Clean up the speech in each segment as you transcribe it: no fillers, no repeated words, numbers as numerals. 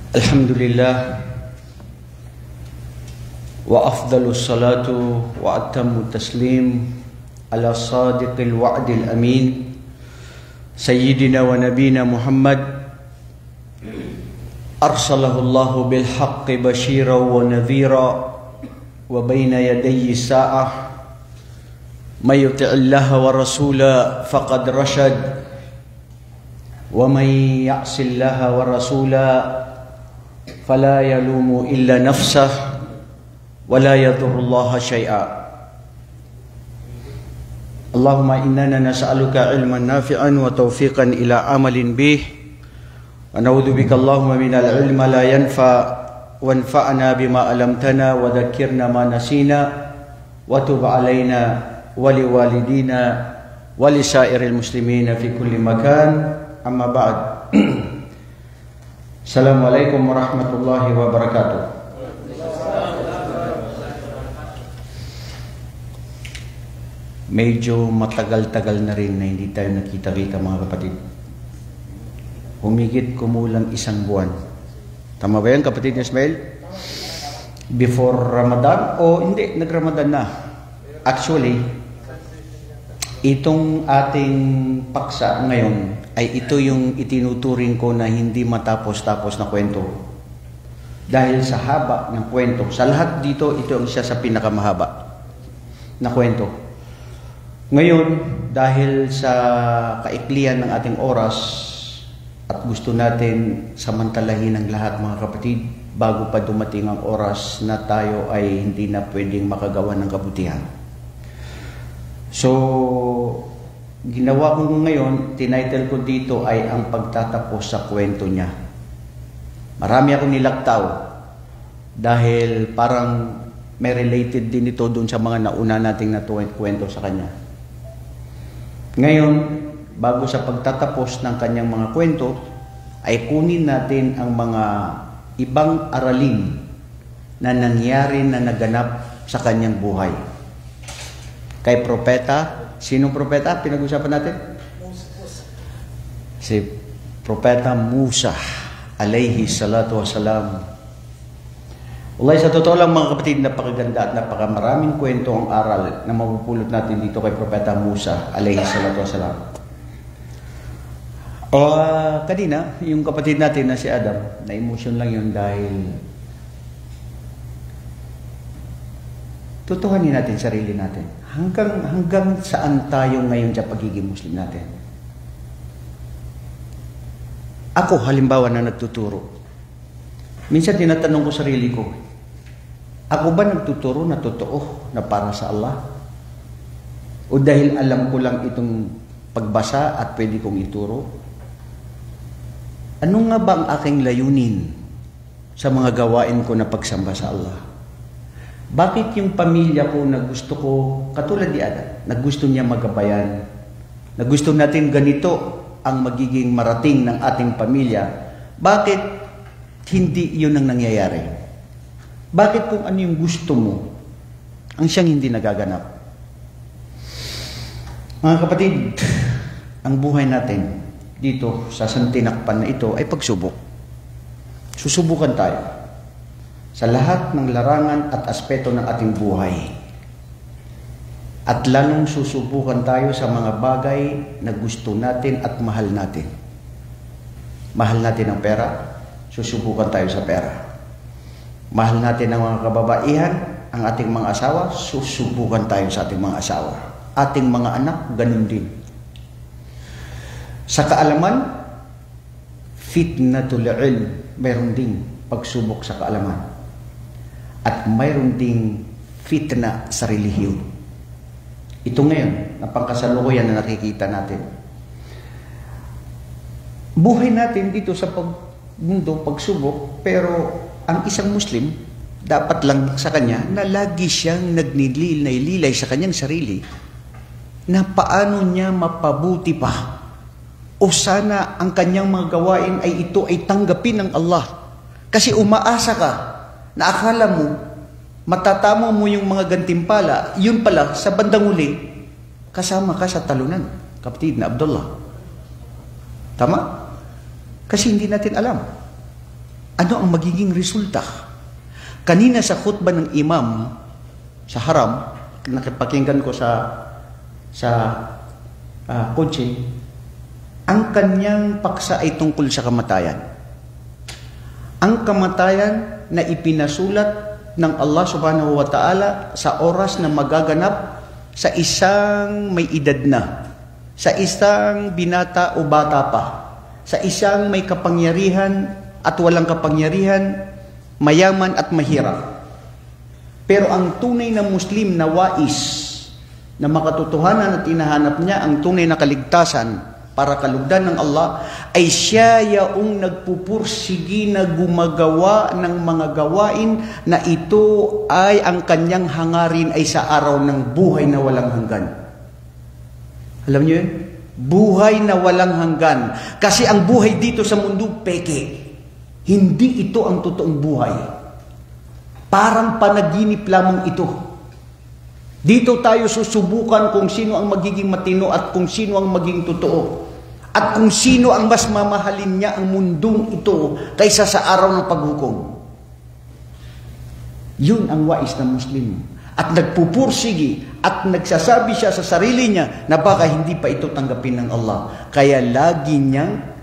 Alhamdulillah wa afdalus salatu wa atammu taslim ala sadiqil wa'dil amin sayyidina wa nabina Muhammad arsalahu Allahu bil haqqi bashira wa nadhira wa bayna yadayhi sa'ah may yuti'illaha wa rasula faqad rashad wa may ya'sillaha wa rasula فلا يلوم إلا نفسه ولا يضر الله شيئا اللهم إننا نسألك علما نافعا وتوفيقا إلى عمل به ونعوذ بك اللهم من العلم لا ينفع وانفعنا بما علمتنا وذكرنا ما نسينا وتب علينا ولوالدينا ولسائر المسلمين في كل مكان أما بعد Assalamualaikum warahmatullahi wabarakatuh. Medyo matagal-tagal na rin na hindi tayo nakita-kita mga kapatid. Humigit kumulang 1 buwan. Tama ba yan kapatid Ismail? Before Ramadan o hindi, nag-Ramadan na. Actually, itong ating paksa ngayon ay ito yung itinuturing ko na hindi matapos-tapos na kwento. Dahil sa haba ng kwento, sa lahat dito, ito ang isa sa pinakamahaba na kwento. Ngayon, dahil sa kaiklian ng ating oras at gusto natin samantalahin ang lahat mga kapatid, bago pa dumating ang oras na tayo ay hindi na pwedeng makagawa ng kabutihan. So, ginawa ko ngayon, tinitle ko dito ay ang pagtatapos sa kwento niya. Marami akong nilaktaw dahil parang may related din ito doon sa mga nauna nating kwento sa kanya. Ngayon, bago sa pagtatapos ng kanyang mga kwento, ay kunin natin ang mga ibang aralin na nangyari na naganap sa kanyang buhay. Kay propeta, sinong propeta? Pinag-usapan natin? Si Propeta Musa, alayhi salatu wasalam. Wallahi, sa totoo lang mga kapatid, napakaganda at napakamaraming kwento ang aral na mapupulot natin dito kay Propeta Musa, alayhi salatu wasalam. Kanina, yung kapatid natin na si Adam, na-emotion lang yun dahil tutuhanin natin sarili natin. Hanggang saan tayo ngayon sa pagiging Muslim natin? Ako, halimbawa na nagtuturo. Minsan tinatanong ko sarili ko, ako ba nagtuturo na totoo na para sa Allah? O dahil alam ko lang itong pagbasa at pwede kong ituro? Ano nga ba ang aking layunin sa mga gawain ko na pagsamba sa Allah? Bakit yung pamilya ko na gusto ko, katulad ni Adam, na gusto niya magabayan, na gusto natin ganito ang magiging marating ng ating pamilya, bakit hindi yun ang nangyayari? Bakit kung ano yung gusto mo, ang siyang hindi nagaganap? Mga kapatid, ang buhay natin dito sa santinakpan na ito ay pagsubok. Susubukan tayo sa lahat ng larangan at aspeto ng ating buhay. At lalong susubukan tayo sa mga bagay na gusto natin at mahal natin. Mahal natin ang pera, susubukan tayo sa pera. Mahal natin ang mga kababaihan, ang ating mga asawa, susubukan tayo sa ating mga asawa. Ating mga anak, ganun din. Sa kaalaman, fitnatul ilm, mayroon ding pagsubok sa kaalaman. At mayroon ding fitna sa relihiyon. Ito ngayon, na pangkasalukuyan na nakikita natin. Buhay natin dito sa mundo, pagsubok, pero ang isang Muslim, dapat lang sa kanya na lagi siyang nagnililay sa kanyang sarili na paano niya mapabuti pa o sana ang kanyang mga gawain ay ito ay tanggapin ng Allah. Kasi umaasa ka na akala mo matatamo mo yung mga gantimpala, yun pala, sa bandang uli, kasama ka sa talunan, kapatid na Abdullah. Tama? Kasi hindi natin alam ano ang magiging resulta. Kanina sa khutbah ng imam sa haram, nakipakinggan ko sa kotse, ang kanyang paksa ay tungkol sa kamatayan. Ang kamatayan na ipinasulat ng Allah subhanahu wa ta'ala sa oras na magaganap sa isang may edad na, sa isang binata o bata pa, sa isang may kapangyarihan at walang kapangyarihan, mayaman at mahirap. Pero ang tunay na Muslim na wais, na makatotohanan at hinahanap niya ang tunay na kaligtasan para kalugdan ng Allah, ay siya yaong nagpupursigi na gumagawa ng mga gawain na ito ay ang kanyang hangarin ay sa araw ng buhay na walang hanggan. Alam niyo yun? Buhay na walang hanggan. Kasi ang buhay dito sa mundo, peke. Hindi ito ang totoong buhay. Parang panaginip lamang ito. Dito tayo susubukan kung sino ang magiging matino at kung sino ang magiging totoo. At kung sino ang mas mamahalin niya ang mundong ito kaysa sa araw ng paghukom. Yun ang wais ng Muslim. At nagpupursigi at nagsasabi siya sa sarili niya na baka hindi pa ito tanggapin ng Allah. Kaya lagi niyang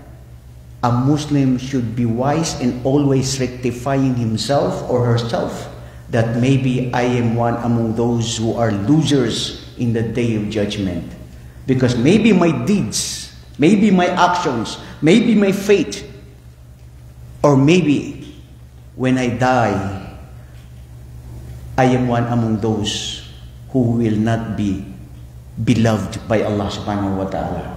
a Muslim should be wise and always rectifying himself or herself that maybe I am one among those who are losers in the day of judgment. Because maybe my deeds, maybe my actions, maybe my fate, or maybe when I die, I am one among those who will not be beloved by Allah subhanahu wa ta'ala.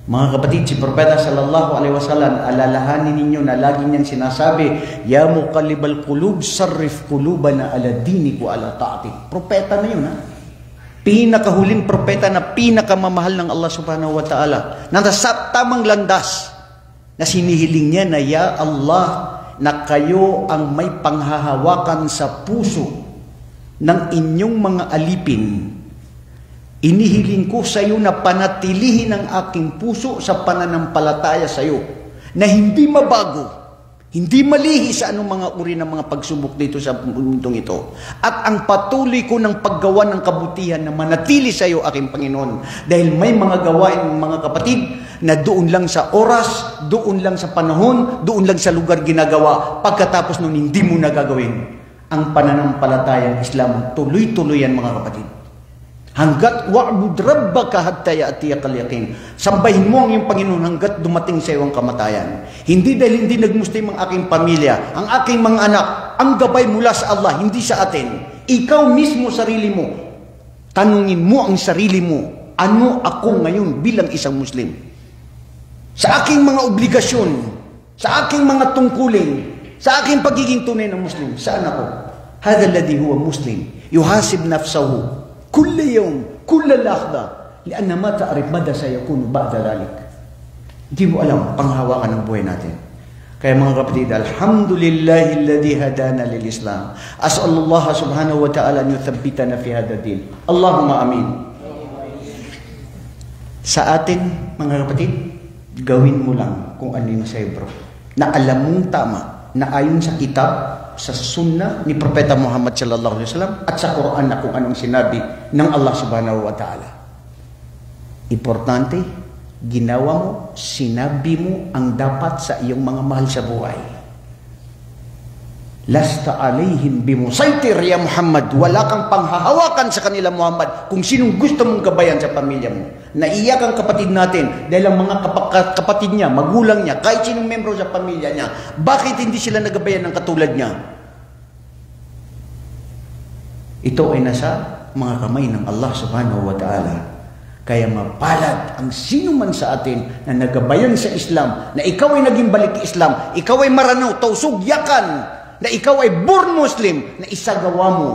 Mga kapatid, si Propeta sallallahu alaihi wasallam, alalahanin ninyo na lagi niyang sinasabi, Ya muqallibal qulub, sarrif qulubana ala dinik wa ala ta'atik. Propeta na yun, ha? Pinakahuling propeta na pinakamamahal ng Allah subhanahu wa ta'ala. Nasa tamang landas na sinihiling niya na, Ya Allah, na kayo ang may panghahawakan sa puso ng inyong mga alipin. Inihiling ko sa iyo na panatilihin ang aking puso sa pananampalataya sa iyo, na hindi mabago, hindi malihi sa anong mga uri ng mga pagsubok dito sa mundong ito. At ang patuloy ko ng paggawa ng kabutihan na manatili sa iyo, aking Panginoon. Dahil may mga gawain, mga kapatid, na doon lang sa oras, doon lang sa panahon, doon lang sa lugar ginagawa. Pagkatapos nun, hindi mo nagagawin. Ang pananampalatayang Islam, tuloy-tuloy yan, mga kapatid. Hanggat wa'bud rabbaka hatta ya'tiyakal yaqin. Sambahin mo ang iyong Panginoon hanggat dumating sa iyo ang kamatayan. Hindi dahil hindi nagmuslim ang aking pamilya, ang aking mga anak, ang gabay mula sa Allah, hindi sa atin. Ikaw mismo, sarili mo. Tanungin mo ang sarili mo, ano ako ngayon bilang isang Muslim? Sa aking mga obligasyon, sa aking mga tungkulin, sa aking pagiging tunay ng Muslim, saan ako? Hadha alladhi huwa Muslim. Yuhasib nafsahu كل يوم كل لحظة لأن ما تعرف مدى سيكون بعد ذلك. Hindi mo alam panghawakan ng buhay natin. Kaya mga kapatid, alhamdulillahi alladhi hadana lil Islam. As'alullah subhanahu wa ta'ala an yuthabbitana fi hadha din. Allahumma amin. Sa atin, mga kapatid, gawin mo lang kung ano yung sa'yo, bro. Na alam mong tama, na ayon sa kitab, sa sunna ni Propeta Muhammad sallallahu alaihi wasallam at sa Quran na kung anong sinabi ng Allah subhanahu wa ta'ala. Importante, ginawa mo, sinabi mo ang dapat sa iyong mga mahal sa buhay. Lasta alaihim bimusaytir ya Muhammad. Wala kang panghahawakan sa kanila, Muhammad, kung sinong gusto mong gabayan sa pamilya mo. Naiyak ang kapatid natin dahil ang mga kapatid niya, magulang niya, kahit sinong membro sa pamilya niya, bakit hindi sila nagabayan ng katulad niya? Ito ay nasa mga kamay ng Allah subhanahu wa ta'ala. Kaya mapalad ang sino man sa atin na nagabayan sa Islam, na ikaw ay naging balik Islam, ikaw ay maranaw, tausog, yakan, na ikaw ay born Muslim, na isagawa mo,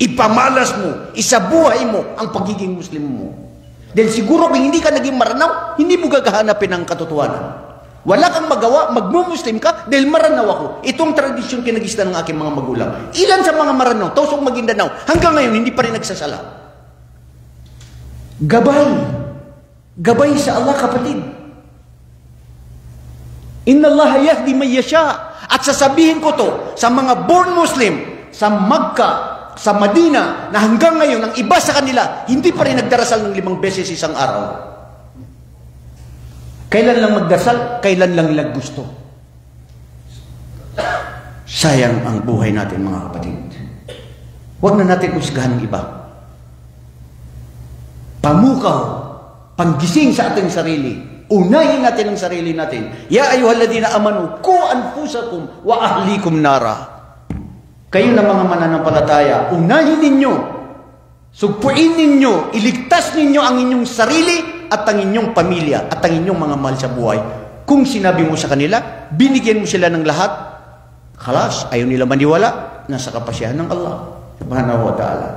ipamalas mo, isabuhay mo ang pagiging Muslim mo. Dahil siguro kung hindi ka naging maranaw, hindi mo gagahanapin ang katotohanan. Wala kang magawa, magmumuslim ka dahil maranaw ako. Itong tradisyon kinagista ng aking mga magulang. Ilan sa mga maranaw, tausok Maguindanao, hanggang ngayon hindi pa rin nagsasala. Gabay. Gabay sa Allah, kapatid. Inna Allah yahdi man yasha. At sasabihin ko to sa mga born Muslim sa Makkah, sa Madina, na hanggang ngayon ang iba sa kanila hindi pa rin nagdarasal ng 5 beses isang araw. Kailan lang magdasal? Kailan lang nila gusto? Sayang ang buhay natin, mga kapatid. Huwag na natin usgahan ng iba. Pamukaw, panggising sa ating sarili. Unahin natin ang sarili natin. Ya ayyuhalladhina amanu, qu anfusakum wa ahlikum nara. Kayo na mga mananampalataya, unahin ninyo, sugpuin ninyo, iligtas ninyo ang inyong sarili at ang inyong pamilya at ang inyong mga mahal sa buhay. Kung sinabi mo sa kanila, binigyan mo sila ng lahat, khalas, ayaw nila maniwala, nasa kapasyahan ng Allah subhanahu wa ta'ala.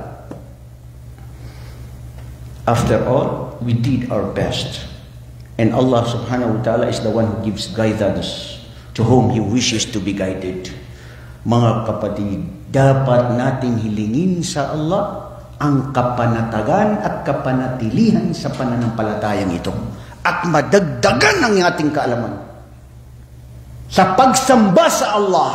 After all, we did our best. And Allah subhanahu wa ta'ala is the one who gives guidance to whom He wishes to be guided. Mga kapatid, dapat nating hilingin sa Allah ang kapanatagan at kapanatilihan sa pananampalatayang ito. At madagdagan ang ating kaalaman. Sa pagsamba sa Allah,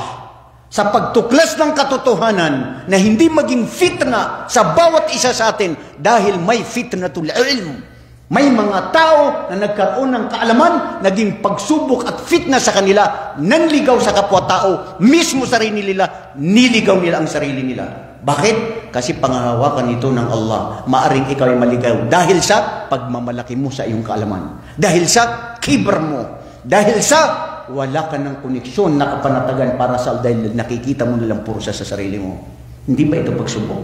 sa pagtuklas ng katotohanan na hindi maging fitna sa bawat isa sa atin dahil may fitnatul ilm. May mga tao na nagkaroon ng kaalaman, naging pagsubok at fitna sa kanila, nanligaw sa kapwa-tao, mismo sarili nila, niligaw nila ang sarili nila. Bakit? Kasi pangahawakan ito ng Allah. Maaring ikaw ay maligaw dahil sa pagmamalaki mo sa iyong kaalaman. Dahil sa kibr mo. Dahil sa wala ka ng koneksyon na kapanatagan para sa dahil nakikita mo nilang purusa sa sarili mo. Hindi ba ito pagsubok?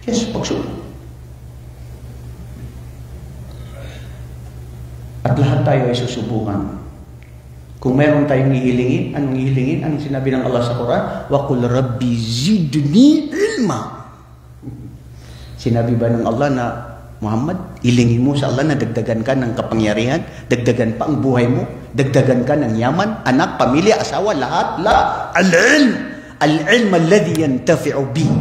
Yes, pagsubok. At lahat tayo ay susubukan. Kung meron tayong ihilingin, anong ihilingin? Anong sinabi ng Allah sa Quran? Wa qul rabbi zidni ilma. Sinabi ba ng Allah na, Muhammad, ilingin mo sa Allah na dagdagan ka ng kapangyarihan, dagdagan pa ang buhay mo, dagdagan ka ng yaman, anak, pamilya, asawa, lahat? La. Al-ilm. Al-ilm alladhi yantafi'u bihi.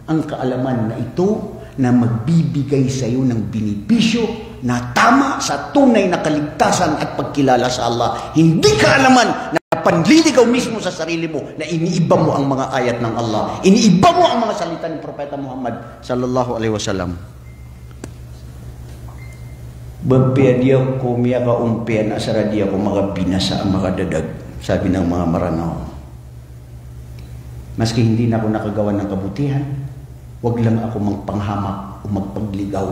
Ang kaalaman na ito na magbibigay sa iyo ng binibisyo na tama sa tunay na kaligtasan at pagkilala sa Allah. Hindi kaalaman na panliligaw mismo sa sarili mo na iniiba mo ang mga ayat ng Allah. Iniiba mo ang mga salita ng Propeta Muhammad sallallahu alaihi wasallam. Bapia dia ko miya ka umpian asara dia ko mga binasa ang mga dadag, sabi ng mga maranaw. Maski hindi na ako nakagawa ng kabutihan, wag lang ako magpanghamak o magpagligaw.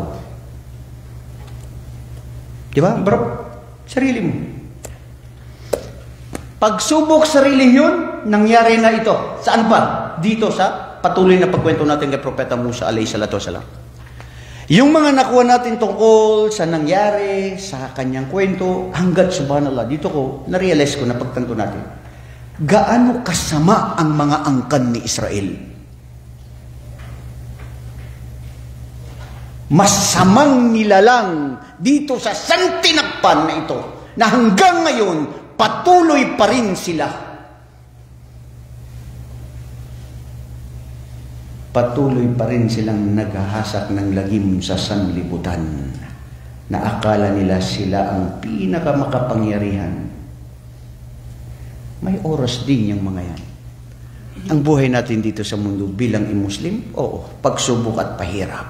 Diba, bro? Sarili mo. Pagsubok sarili yun, nangyari na ito. Saan pa? Dito sa patuloy na pagkwento natin kay Propeta Musa alayhi salatu wasalam. Yung mga nakuha natin tungkol sa nangyari, sa kanyang kwento, hanggat subhanallah, dito ko, na-realize ko na pagtanto natin, gaano kasama ang mga angkan ni Israel. Masamang nilalang dito sa santinakpan na ito na hanggang ngayon patuloy pa rin sila. Patuloy pa rin silang naghahasak ng lagim sa sanlibutan na akala nila sila ang pinakamakapangyarihan. May oras din yung mga yan. Ang buhay natin dito sa mundo bilang Muslim, oo, pagsubok at pahirap.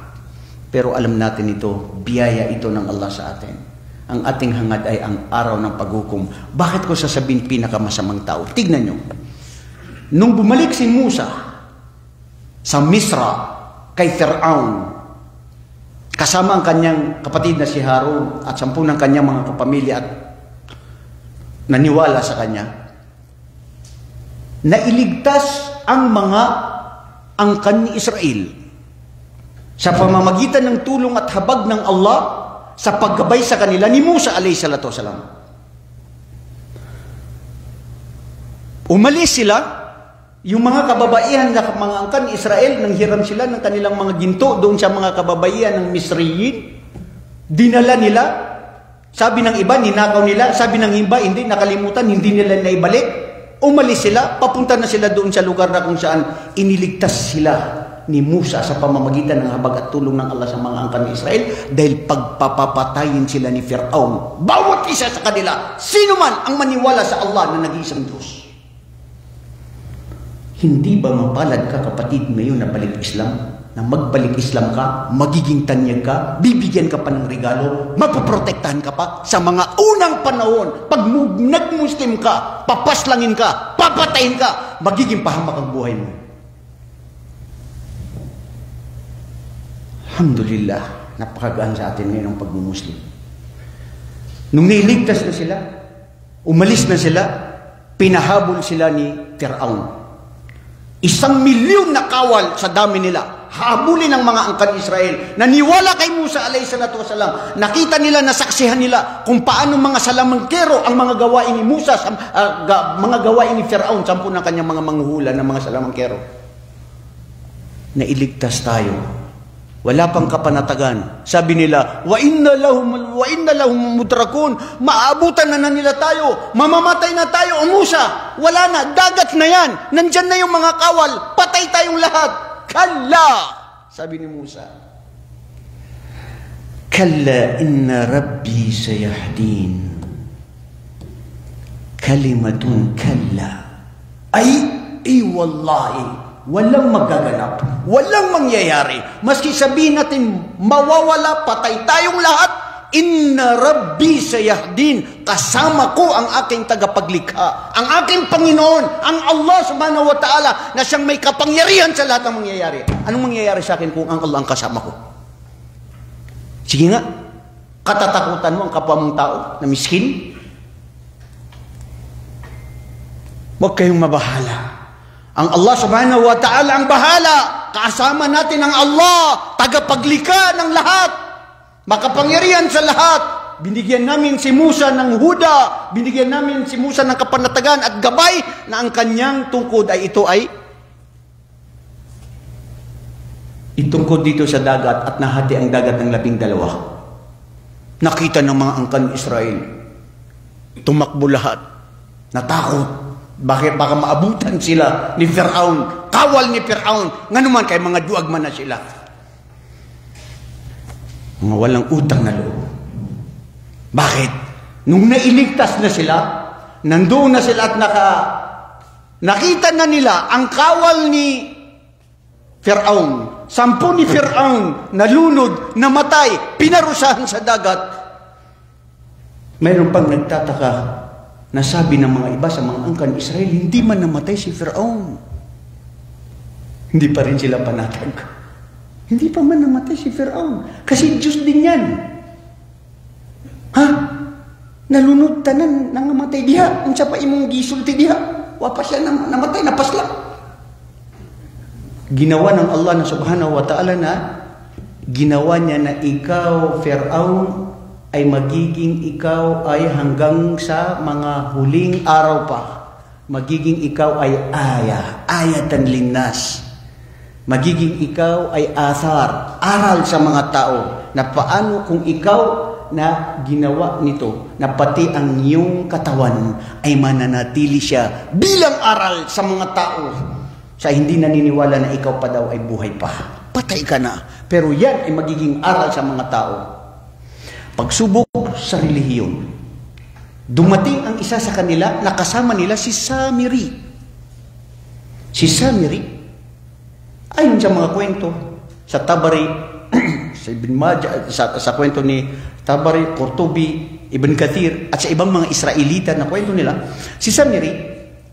Pero alam natin ito, biyaya ito ng Allah sa atin. Ang ating hangad ay ang araw ng paghukom. Bakit ko sasabihin pinakamasamang tao? Tignan nyo. Nung bumalik si Musa sa Misra kay Fir'aun, kasama ang kanyang kapatid na si Harun at 10 ng kanyang mga kapamilya at naniwala sa kanya, nailigtas ang mga angkan ni Israel sa pamamagitan ng tulong at habag ng Allah sa paggabay sa kanila ni Musa alayhi salatu wasalam. Umalis sila, yung mga kababaihan na mga angkan ni Israel, nanghiram sila ng kanilang mga ginto doon sa mga kababaihan ng Misriyin. Dinala nila, sabi ng iba, ninakaw nila, sabi ng iba, hindi, nakalimutan, hindi nila naibalik. Umalis sila, papunta na sila doon sa lugar na kung saan iniligtas sila ni Musa sa pamamagitan ng habag at tulong ng Allah sa mga angkan ni Israel dahil pagpapapatayin sila ni Fir'aun. Bawat isa sa kanila, sino man ang maniwala sa Allah na nag-iisang Diyos. Hindi ba mapalad ka, kapatid, ngayon na balik Islam? Na magbalik Islam ka, magiging tanyag ka, bibigyan ka pa ng regalo, mapoprotektahan ka pa sa mga unang panahon. Pag nag-Muslim ka, papaslangin ka, papatayin ka, magiging pahamak ang buhay mo. Alhamdulillah, napakagaan sa atin ngayon ang pag-Muslim. Nung niligtas na sila, umalis na sila, pinahabol sila ni Fir'aun. 1,000,000 na kawal sa dami nila. Habulin ng mga angkan Israel. Naniwala kay Musa alayhi salatu wasalam. Nakita nila, nasaksihan nila kung paano mga salamangkero ang mga gawain ni Musa, mga gawain ni Fir'aun, 10 ng kanyang mga manghuhula ng mga salamangkero. Nailigtas tayo. Wala pang kapanatagan. Sabi nila, wa inna lahum mudrakun. Maabutan na nila tayo. Mamamatay na tayo. O Musa, wala na. Dagat na yan. Nandyan na yung mga kawal. Patay tayong lahat. Kalla, sabi ni Musa. Kalla inna rabbi sayahdin. Kalimatun kalla. Ay wallahi. Walang magaganap, walang mangyayari. Maski sabihin natin, mawawala, patay tayong lahat, inna rabbi sayahdin, kasama ko ang aking tagapaglikha, ang aking Panginoon, ang Allah subhanahu wa ta'ala, na siyang may kapangyarihan sa lahat ng mangyayari. Anong mangyayari sa akin kung ang Allah ang kasama ko? Sige nga, katatakutan mo ang kapwa mong tao na miskin? Huwag kayong mabahala. Ang Allah subhanahu wa ta'ala ang bahala. Kasama natin ang Allah, tagapaglikha ng lahat, makapangyarihan sa lahat. Binigyan namin si Musa ng huda, binigyan namin si Musa ng kapanatagan at gabay na ang kanyang tungkod ay itungkod dito sa dagat at nahati ang dagat ng 12. Nakita ng mga angkan Israel, tumakbo lahat, natakot. Bakit? Baka maabutan sila ni Fir'aun, kawal ni Fir'aun, nga naman kay mga duwag man na sila. Mga walang utang na loob. Bakit? Nung nailigtas na sila, nandoon na sila at nakita na nila ang kawal ni Fir'aun. 10 ni Fir'aun, nalunod, namatay, pinarusahan sa dagat. Mayroon pang nagtataka, nasabi ng mga iba sa mga angkan Israel, hindi man namatay si Fir'aun. Hindi pa rin sila panatag. Hindi pa man namatay si Fir'aun. Kasi Diyos din yan. Ha? Nalunod tanan, nangamatay diha. Ang siya pa imong gisulti diha. Wapa siya namatay, napasla. Ginawa ng Allah na subhanahu wa ta'ala na, ginawa niya na ikaw, Fir'aun, ay magiging ikaw ay hanggang sa mga huling araw pa. Magiging ikaw ay ayatan linnas. Magiging ikaw ay athar, aral sa mga tao, na paano kung ikaw na ginawa nito, na pati ang iyong katawan ay mananatili siya bilang aral sa mga tao, sa hindi naniniwala na ikaw pa daw ay buhay pa. Patay ka na. Pero yan ay magiging aral sa mga tao. Pagsubok sa relihiyon. Dumating ang isa sa kanila, nakasama nila si Samiri. Si Samiri, ayon sa mga kwento, sa Tabari, sa Ibn Majah, sa kwento ni Tabari, Qurtubi, Ibn Kathir, at sa ibang mga Israelita na kwento nila, si Samiri,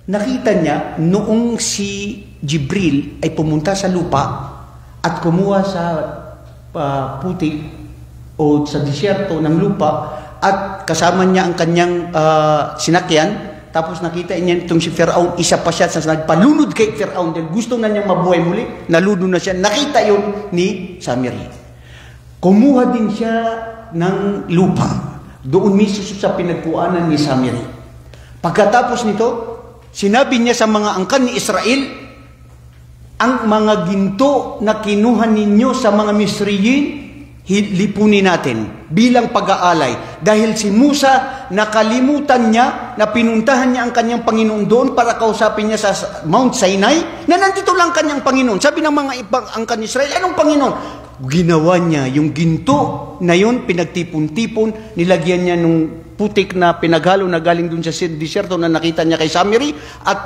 nakita niya noong si Jibril ay pumunta sa lupa at kumuha sa putik o sa disyerto ng lupa at kasama niya ang kanyang sinakyan, tapos nakita niya itong si Fir'aun, isa pa siya sa nagpalunod kay Fir'aun dahil gusto na niyang mabuhay muli, nalunod na siya, nakita yun ni Samiri. Kumuha din siya ng lupa doon mismo sa pinagkuanan ni Samiri. Pagkatapos nito, sinabi niya sa mga angkan ni Israel, ang mga ginto na kinuha ninyo sa mga Misriyin lipunin natin bilang pag-aalay. Dahil si Musa, nakalimutan niya na pinuntahan niya ang kanyang Panginoon doon para kausapin niya sa Mount Sinai, na nandito lang kanyang Panginoon. Sabi ng mga ibang angkan Israel, anong Panginoon? Ginawa niya yung ginto na yun, pinagtipon-tipon, nilagyan niya nung putik na pinaghalo na galing dun sa disyerto na nakita niya kay Samiri, at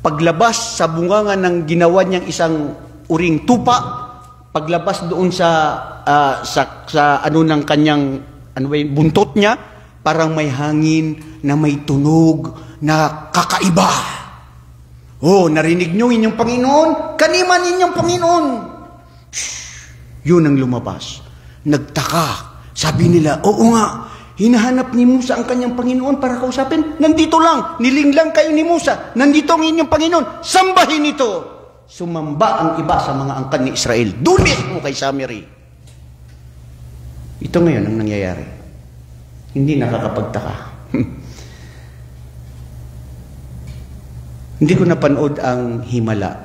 paglabas sa bunganga ng ginawa niyang isang uring tupa, paglabas doon sa ano ng kanyang buntot niya, parang may hangin na may tunog na kakaiba. Oh, narinig niyo inyong Panginoon? Kaniman inyong Panginoon? Yun ang lumabas. Nagtaka. Sabi nila, oo nga, hinahanap ni Musa ang kanyang Panginoon para kausapin. Nandito lang, nilinglang kayo ni Musa. Nandito ang inyong Panginoon. Sambahin ito. Sumamba ang iba sa mga angkan ni Israel. Doon mismo kay Samiri. Ito ngayon ang nangyayari. Hindi nakakapagtaka. Hindi ko napanood ang Himala.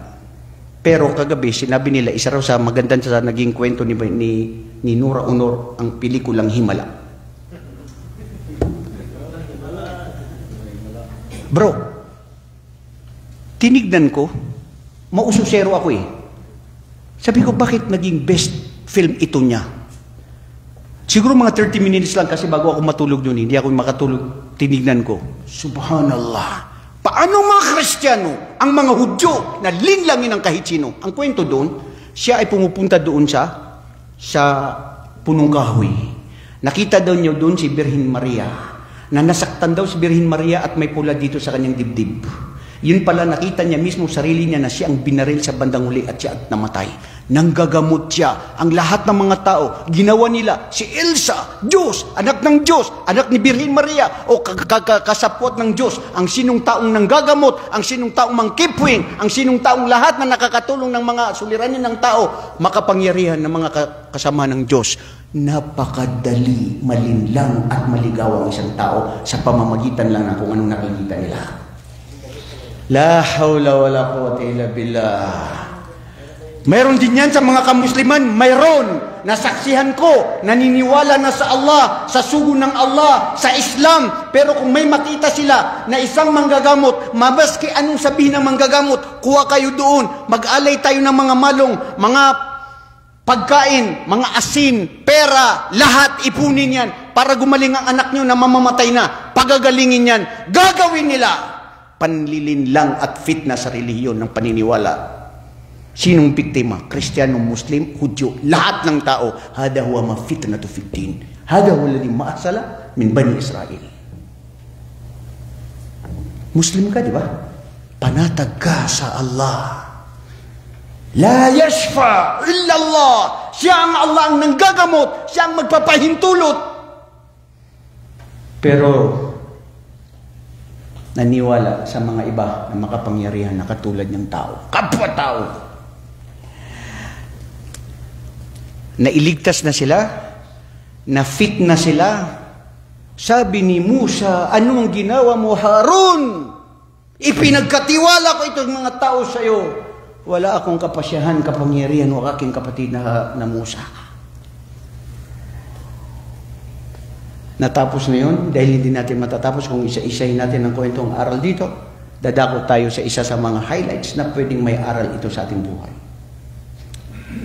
Pero kagabi, sinabi nila, isa raw sa magandang sa naging kwento ni Nora Honor, ang pelikulang Himala. Bro, tinignan ko, maususero ako eh. Sabi ko, bakit naging best film ito niya? Siguro mga 30 minutes lang kasi bago ako matulog doon, hindi ako makatulog. Tinignan ko, subhanallah. Paano mga Kristiyano, ang mga Hudyo na linlangin ang kahit sino? Ang kwento doon, siya ay pumupunta doon sa punong kahoy. Nakita daw niyo doon si Birhen Maria, na nasaktan daw si Birhen Maria at may pula dito sa kanyang dibdib. Yun pala, nakita niya mismo sarili niya na siya ang binaril sa bandang huli at siya at namatay. Nanggagamot siya. Ang lahat ng mga tao, ginawa nila si Elsa, Diyos, anak ng Diyos, anak ni Birhen Maria, o kasapwat ng Diyos. Ang sinong taong nanggagamot, ang sinong taong mangkipwing, ang sinong taong lahat na nakakatulong ng mga suliranin ng tao, makapangyarihan ng mga kasama ng Diyos. Napakadali, malinlang at maligaw ang isang tao sa pamamagitan lang ng kung anong nakikita nila. La hawla wala quwwata illa billah. Mayroon din yan sa mga kamusliman, mayroon. Nasaksihan ko, naniniwala na sa Allah, sa sugo ng Allah, sa Islam. Pero kung may makita sila na isang manggagamot, mabaski anong sabihin ng manggagamot, kuha kayo doon, mag-alay tayo ng mga malong, mga pagkain, mga asin, pera, lahat ipunin yan para gumaling ang anak nyo na mamamatay na. Pagagalingin yan, gagawin nila. Panlilinlang at fitna sa relihiyon ng paniniwala. Sinong biktima? Kristiyano, Muslim, Hudyo, lahat ng tao. Hada huwa ma fitnatu fid din. Hada huwa alladhi ma'asala min Bani Israel. Muslim ka, di ba? Panatag ka sa Allah. La yashfa illa Allah. Siya ang Allah ang nanggagamot. Siya ang magpapahintulot. Pero naniwala sa mga iba na makapangyarihan na katulad ng tao. Kapwa-tao. Nailigtas na sila, na-fit na sila. Sabi ni Musa, ano ang ginawa mo, Harun? Ipinagkatiwala ko itong mga tao sa iyo. Wala akong kapasyahan, kapangyarihan o aking kapatid na Musa. Natapos na yun, dahil hindi natin matatapos kung isa-isahin natin ang kwentong aral dito. Dadako tayo sa isa sa mga highlights na pwedeng may aral ito sa ating buhay.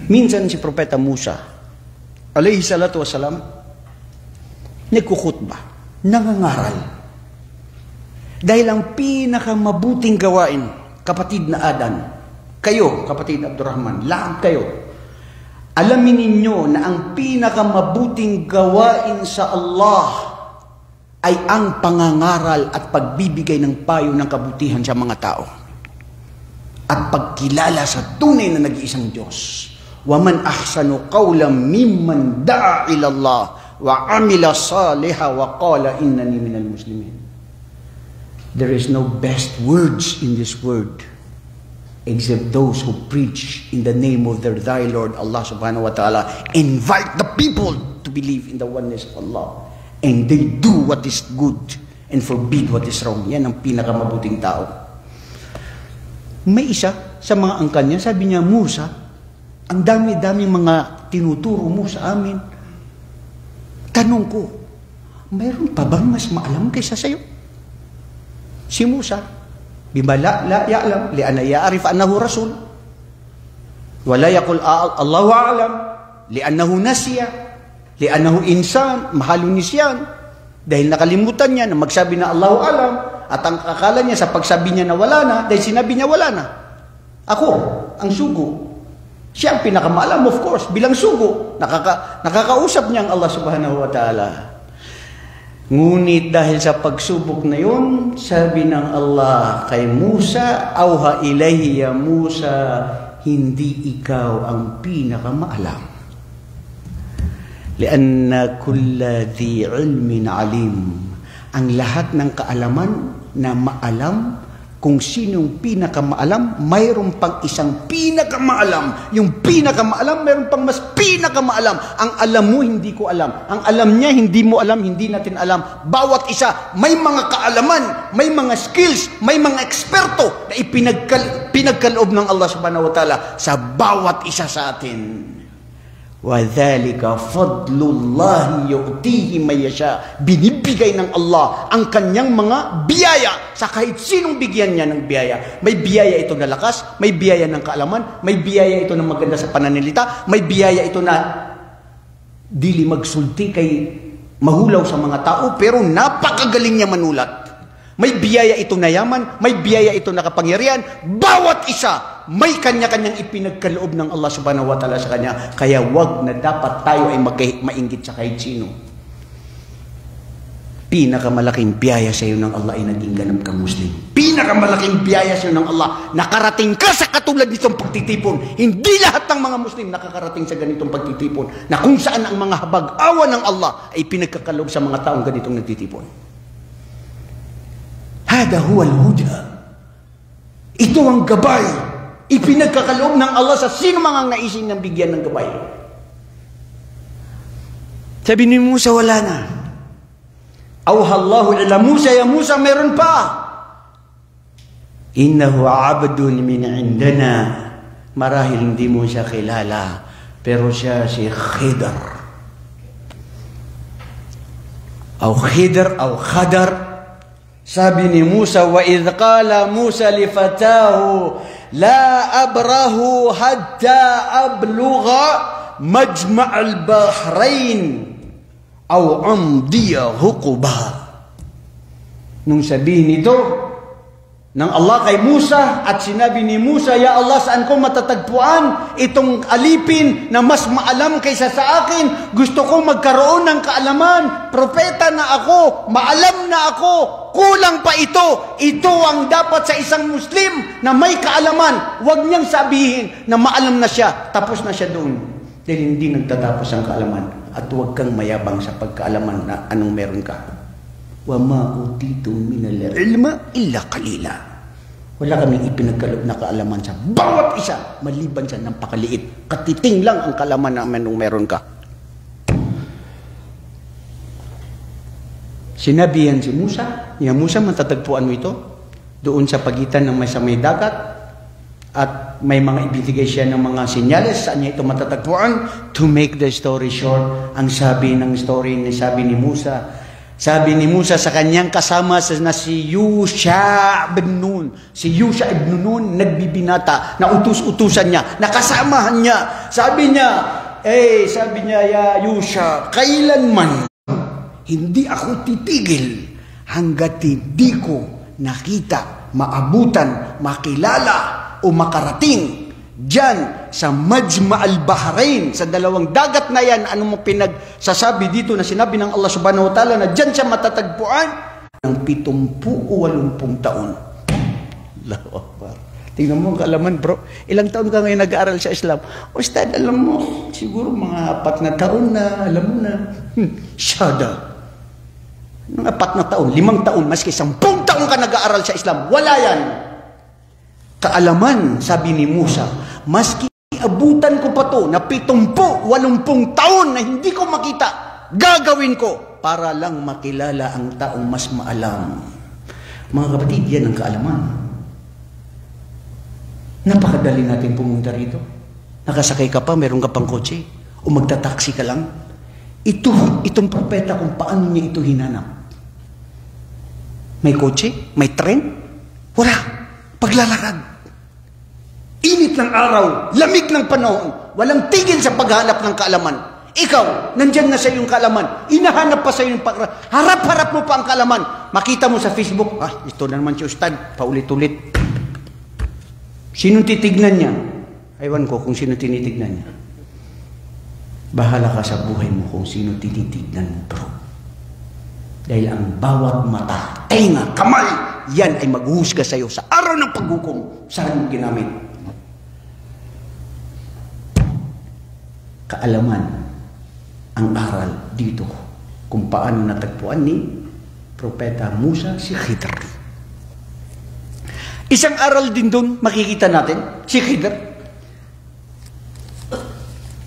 Minsan si Propeta Musa, alayhi salatu wasalam, nagkukhutba, nangangaral. Dahil ang pinakamabuting gawain, kapatid na Adan, kayo, kapatid Abdurrahman, lahat kayo, alamin ninyo na ang pinakamabuting gawain sa Allah ay ang pangangaral at pagbibigay ng payo ng kabutihan sa mga tao. At pagkilala sa tunay na nag-iisang Diyos. وَمَنْ أَحْسَنُ قَوْلًا مِمَّنْ دَعَا إِلَى اللَّهِ وَعَمِلَ صَالِحًا وَقَالَ إِنَّنِي مِنَ الْمُسْلِمِينَ. There is no best words in this world except those who preach in the name of thy Lord Allah subhanahu wa ta'ala, invite the people to believe in the oneness of Allah, and they do what is good and forbid what is wrong. Yan ang pinakamabuting tao. May isa sa mga angkan niya, sabi niya, Musa, ang dami-daming mga tinuturo mo sa amin. Tanong ko, mayroon pa bang mas maalam kaysa sa'yo? Si Musa, bima la ya'lam, li'anna ya'arif annahu rasul. Wala yaqul Allahu a'lam, li'annahu nasiya, li'annahu insan, mahalun nisyan. Dahil nakalimutan niya na magsabi na Allahu a'lam, at ang akala niya sa pagsabi niya na wala na, dahil sinabi niya wala na. Ako, ang sugo. Siya ang pinakamaalam, of course, bilang sugo. Nakakausap niya ang Allah subhanahu wa ta'ala. Ngunit dahil sa pagsubok na yun, sabi ng Allah kay Musa, Awha ilayhi ya Musa, hindi ikaw ang pinakamaalam. Lianna kulla di ilmin alim. Ang lahat ng kaalaman na maalam, kung sinong pinakamaalam, mayroon pang isang pinakamaalam. Yung pinakamaalam, mayroon pang mas pinakamaalam. Ang alam mo, hindi ko alam. Ang alam niya, hindi mo alam, hindi natin alam. Bawat isa, may mga kaalaman, may mga skills, may mga eksperto na pinagkaloob ng Allah subhanahu wa ta'ala sa bawat isa sa atin. وَذَلِكَ فَضْلُ اللَّهِ يُؤْتِيهِ مَن يَشَاءُ. Binibigay ng Allah ang kanyang mga biyaya sa kahit sinong bigyan niya ng biyaya. May biyaya ito na lakas, may biyaya ng kaalaman, may biyaya ito na maganda sa pananalita, may biyaya ito na dili magsulti kay mahulaw sa mga tao, pero napakagaling niya manulat. May biyaya ito na yaman, may biyaya ito na kapangyarihan. Bawat isa, may kanya-kanyang ipinagkaloob ng Allah subhanahu wa ta'ala sa kanya. Kaya wag na dapat tayo ay mainggit sa kahit sino. Pinakamalaking biyaya sa iyo ng Allah ay naging ganap kang Muslim. Pinakamalaking biyaya sa iyo ng Allah, nakarating ka sa katulad nitong pagtitipon. Hindi lahat ng mga Muslim nakakarating sa ganitong pagtitipon, na kung saan ang mga habag-awa ng Allah ay pinagkakaloob sa mga taong ganitong nagtitipon. Hada huwa al-huda. Ito ang gabay. Ipinagkakaloob ng Allah sa sino mga naisin ng bigyan ng gabay. Sabi ni Musa, wala na. Awhallahu ila Musa, ya Musa, meron pa. Innahu abdun min indana. Marahil hindi mo siya kilala, pero siya si Khidr. Aw Khidr, aw Khadar. Sabi ni Musa, wa idh qala Musa li fatahu la abrahu hatta ablugha majma' al-bahrain aw amdiya huquba. Nung sabihin ito ng Allah kay Musa, at sinabi ni Musa, ya Allah, saan ko matatagpuan itong alipin na mas maalam kaysa sa akin? Gusto ko magkaroon ng kaalaman. Propeta na ako, maalam na ako, kulang pa ito. Ito ang dapat sa isang Muslim na may kaalaman. Huwag niyang sabihin na maalam na siya, tapos na siya doon. Dahil hindi nagtatapos ang kaalaman. At huwag kang mayabang sa pagkaalaman na anong meron ka. وَمَا أُوتِيتُم مِّنَ الْعِلْمِ إِلَّا قَلِيلًا. Wala kaming ipinagkaloob na kaalaman sa bawat isa, maliban sa napakaliit. Katiting lang ang kaalaman naman nung meron ka. Sinabi yan si Musa, ya Musa, matatagpuan mo ito doon sa pagitan ng may dagat, at may mga ibinigay siya ng mga senyales saan niya ito matatagpuan. To make the story short, ang sabi ng story, sabi ni Musa sa kanyang kasama na si Yusha ibn Nun. Si Yusha ibn Nun, nagbibinata, na utus-utusan niya, nakasamahan niya. Sabi niya, ya Yusha, kailanman hindi ako titigil hanggat hindi ko nakita, maabutan, makilala o makarating diyan sa Majma' al-Bahrain, sa dalawang dagat na yan. Ano mo pinagsasabi dito na sinabi ng Allah subhanahu wa ta'ala na diyan siya matatagpuan ng 70 o 80 taon. Allahu Akbar. Tingnan mo ang kaalaman, bro. Ilang taon ka ngayon nag-aaral sa Islam? Ustad, alam mo, siguro mga 4 na taon na, alam mo na. Syada. Mga 4 na taon, 5 taon, maski 10 taon ka nag-aaral sa Islam. Wala yan. Kaalaman, sabi ni Musa, maski abutan ko pa to na 70, 80 taon na hindi ko makita, gagawin ko para lang makilala ang taong mas maalam. Mga kapatid, yan ang kaalaman. Napakadali natin pumunta rito. Nakasakay ka pa, meron ka pang kotse. O magta-taxi ka lang? Itong propeta kung paano niya ito hinanap. May kotse? May tren? Wala. Paglalakad. Init ng araw, lamig ng panahon, walang tigil sa paghanap ng kaalaman. Ikaw, nandyan na sa iyong kaalaman, inahanap pa sa iyong harap-harap mo pa ang kaalaman. Makita mo sa Facebook, ito na naman si Ustad, paulit-ulit. Sinong titignan niya? Aywan ko kung sino tinitignan niya. Bahala ka sa buhay mo kung sino tinitignan mo, bro. Dahil ang bawat mata, tenga, kamay, yan ay maghuhusga sa iyo sa araw ng paghukom. Saan mo ginamit? Kaalaman ang aral dito kung paano natagpuan ni Propeta Musa si Khidr. Isang aral din doon makikita natin si Khidr.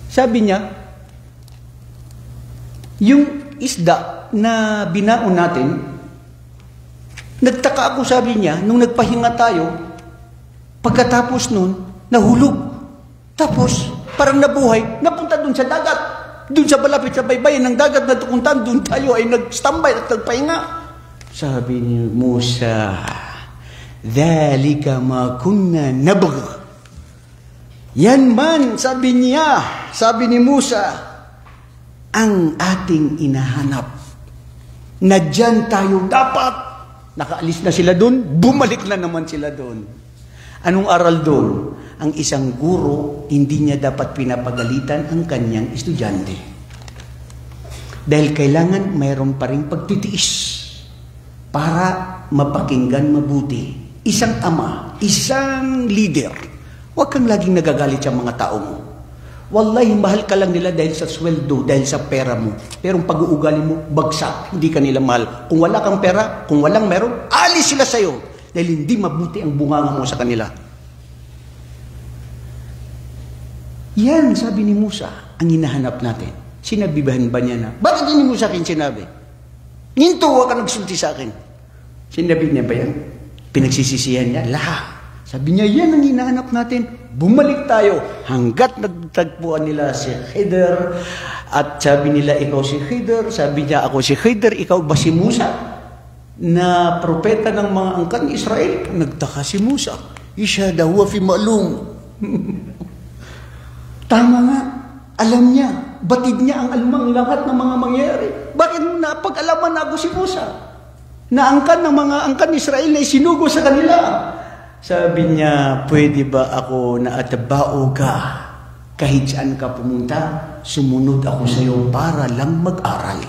Sabi niya, yung isda na binaon natin, nagtaka ako, sabi niya, nung nagpahinga tayo, pagkatapos nun, nahulog. Tapos, parang nabuhay, napunta dun sa dagat. Dun sa malapit sa baybayin ng dagat na tukuntan, dun tayo ay nag-standby at nagpahinga. Sabi ni Musa, "Dhalika ma kunna nabgh." Yan man, sabi niya, sabi ni Musa, ang ating inahanap. Na dyan tayo dapat. Nakaalis na sila dun, bumalik na naman sila dun. Anong aral dun? Ang isang guro, hindi niya dapat pinapagalitan ang kanyang estudyante. Dahil kailangan mayroon pa rin pagtitiis para mapakinggan mabuti. Isang ama, isang leader, huwag kang laging nagagalit sa mga tao mo. Wallahi, mahal ka lang nila dahil sa sweldo, dahil sa pera mo. Pero ang pag-uugali mo, bagsak, hindi ka nila mahal. Kung wala kang pera, kung walang meron, alis sila sa'yo. Dahil hindi mabuti ang bunganga mo sa kanila. Yan, sabi ni Musa, ang hinahanap natin. Sinabihan ba niya na, bakit hindi mo sa akin sinabi? Ninto, huwag ka nagsulti sa akin. Sinabi niya ba yan? Pinagsisisihan niya? Lahat. Sabi niya, yan ang hinahanap natin. Bumalik tayo hanggat nagtagpuan nila si Khidr. At sabi nila, ikaw si Khidr. Sabi niya, ako si Khidr. Ikaw ba si Musa? Na propeta ng mga angkan Israel. Nagtaka si Musa. Isha daw fi ma'lum. Tama nga. Alam niya. Batid niya ang alamang lahat ng mga mangyayari. Bakit mo napag-alaman na ako si Musa? Na angkan ng mga angkan Israel na isinugo sa kanila. Sabi niya, pwede ba ako na atabao ka? Kahit saan ka pumunta, sumunod ako sa iyo para lang mag-aral.